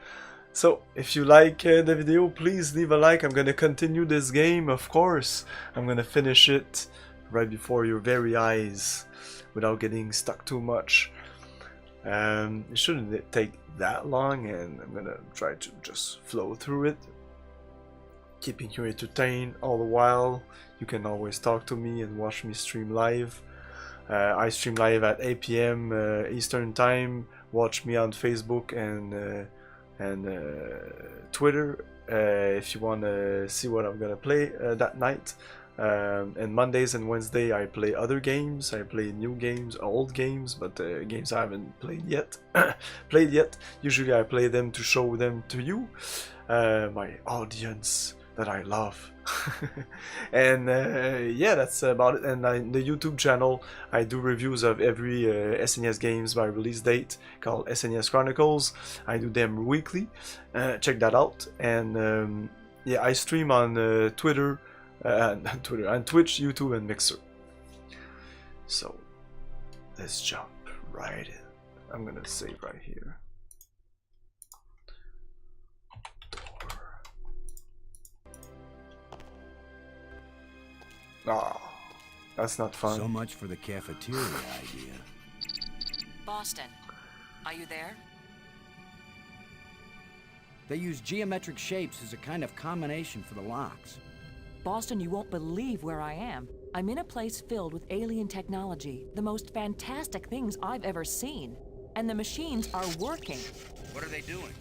So if you like the video, please leave a like. I'm gonna continue this game, of course. I'm gonna finish it right before your very eyes without getting stuck too much. It shouldn't take that long, and I'm gonna try to just flow through it, keeping you entertained all the while. You can always talk to me and watch me stream live. I stream live at 8 PM Eastern Time. Watch me on Facebook and Twitter if you want to see what I'm gonna play that night. And Mondays and Wednesday I play other games. I play new games, old games, but games I haven't played yet. Usually I play them to show them to you, my audience that I love. And yeah, that's about it. And the YouTube channel, I do reviews of every SNES games by release date called SNES Chronicles. I do them weekly. Check that out. And yeah, I stream on Twitter, on Twitch, YouTube, and Mixer. So let's jump right in. I'm gonna save right here. Oh, that's not fun. So much for the cafeteria idea. Boston, are you there? They use geometric shapes as a kind of combination for the locks. Boston, you won't believe where I am. I'm in a place filled with alien technology, the most fantastic things I've ever seen. And the machines are working. What are they doing?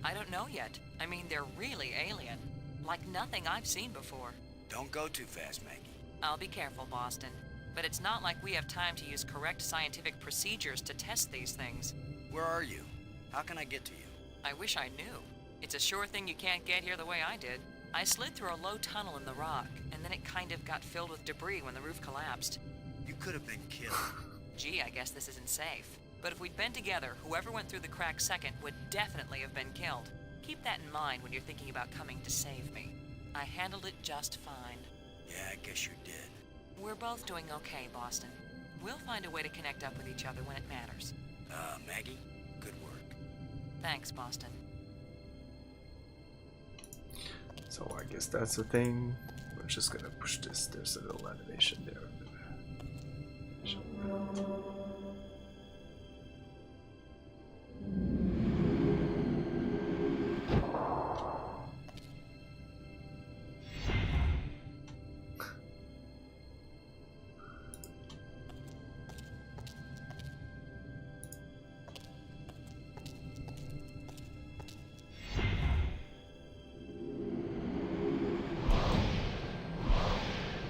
I don't know yet. I mean, they're really alien. Like nothing I've seen before. Don't go too fast, Maggie. I'll be careful, Boston. But it's not like we have time to use correct scientific procedures to test these things. Where are you? How can I get to you? I wish I knew. It's a sure thing you can't get here the way I did. I slid through a low tunnel in the rock, and then it kind of got filled with debris when the roof collapsed. You could have been killed. Gee, I guess this isn't safe. But if we'd been together, whoever went through the crack second would definitely have been killed. Keep that in mind when you're thinking about coming to save me. I handled it just fine. Yeah, I guess you did. We're both doing okay, Boston. We'll find a way to connect up with each other when it matters. Maggie, good work. Thanks, Boston. So I guess that's the thing. We're just gonna push this. There's a little animation there.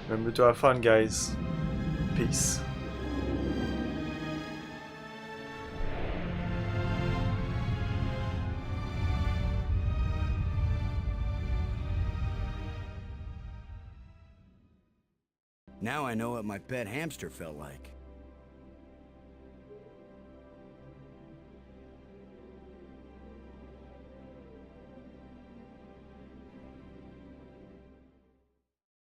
Remember to have fun, guys. Peace. Now I know what my pet hamster felt like.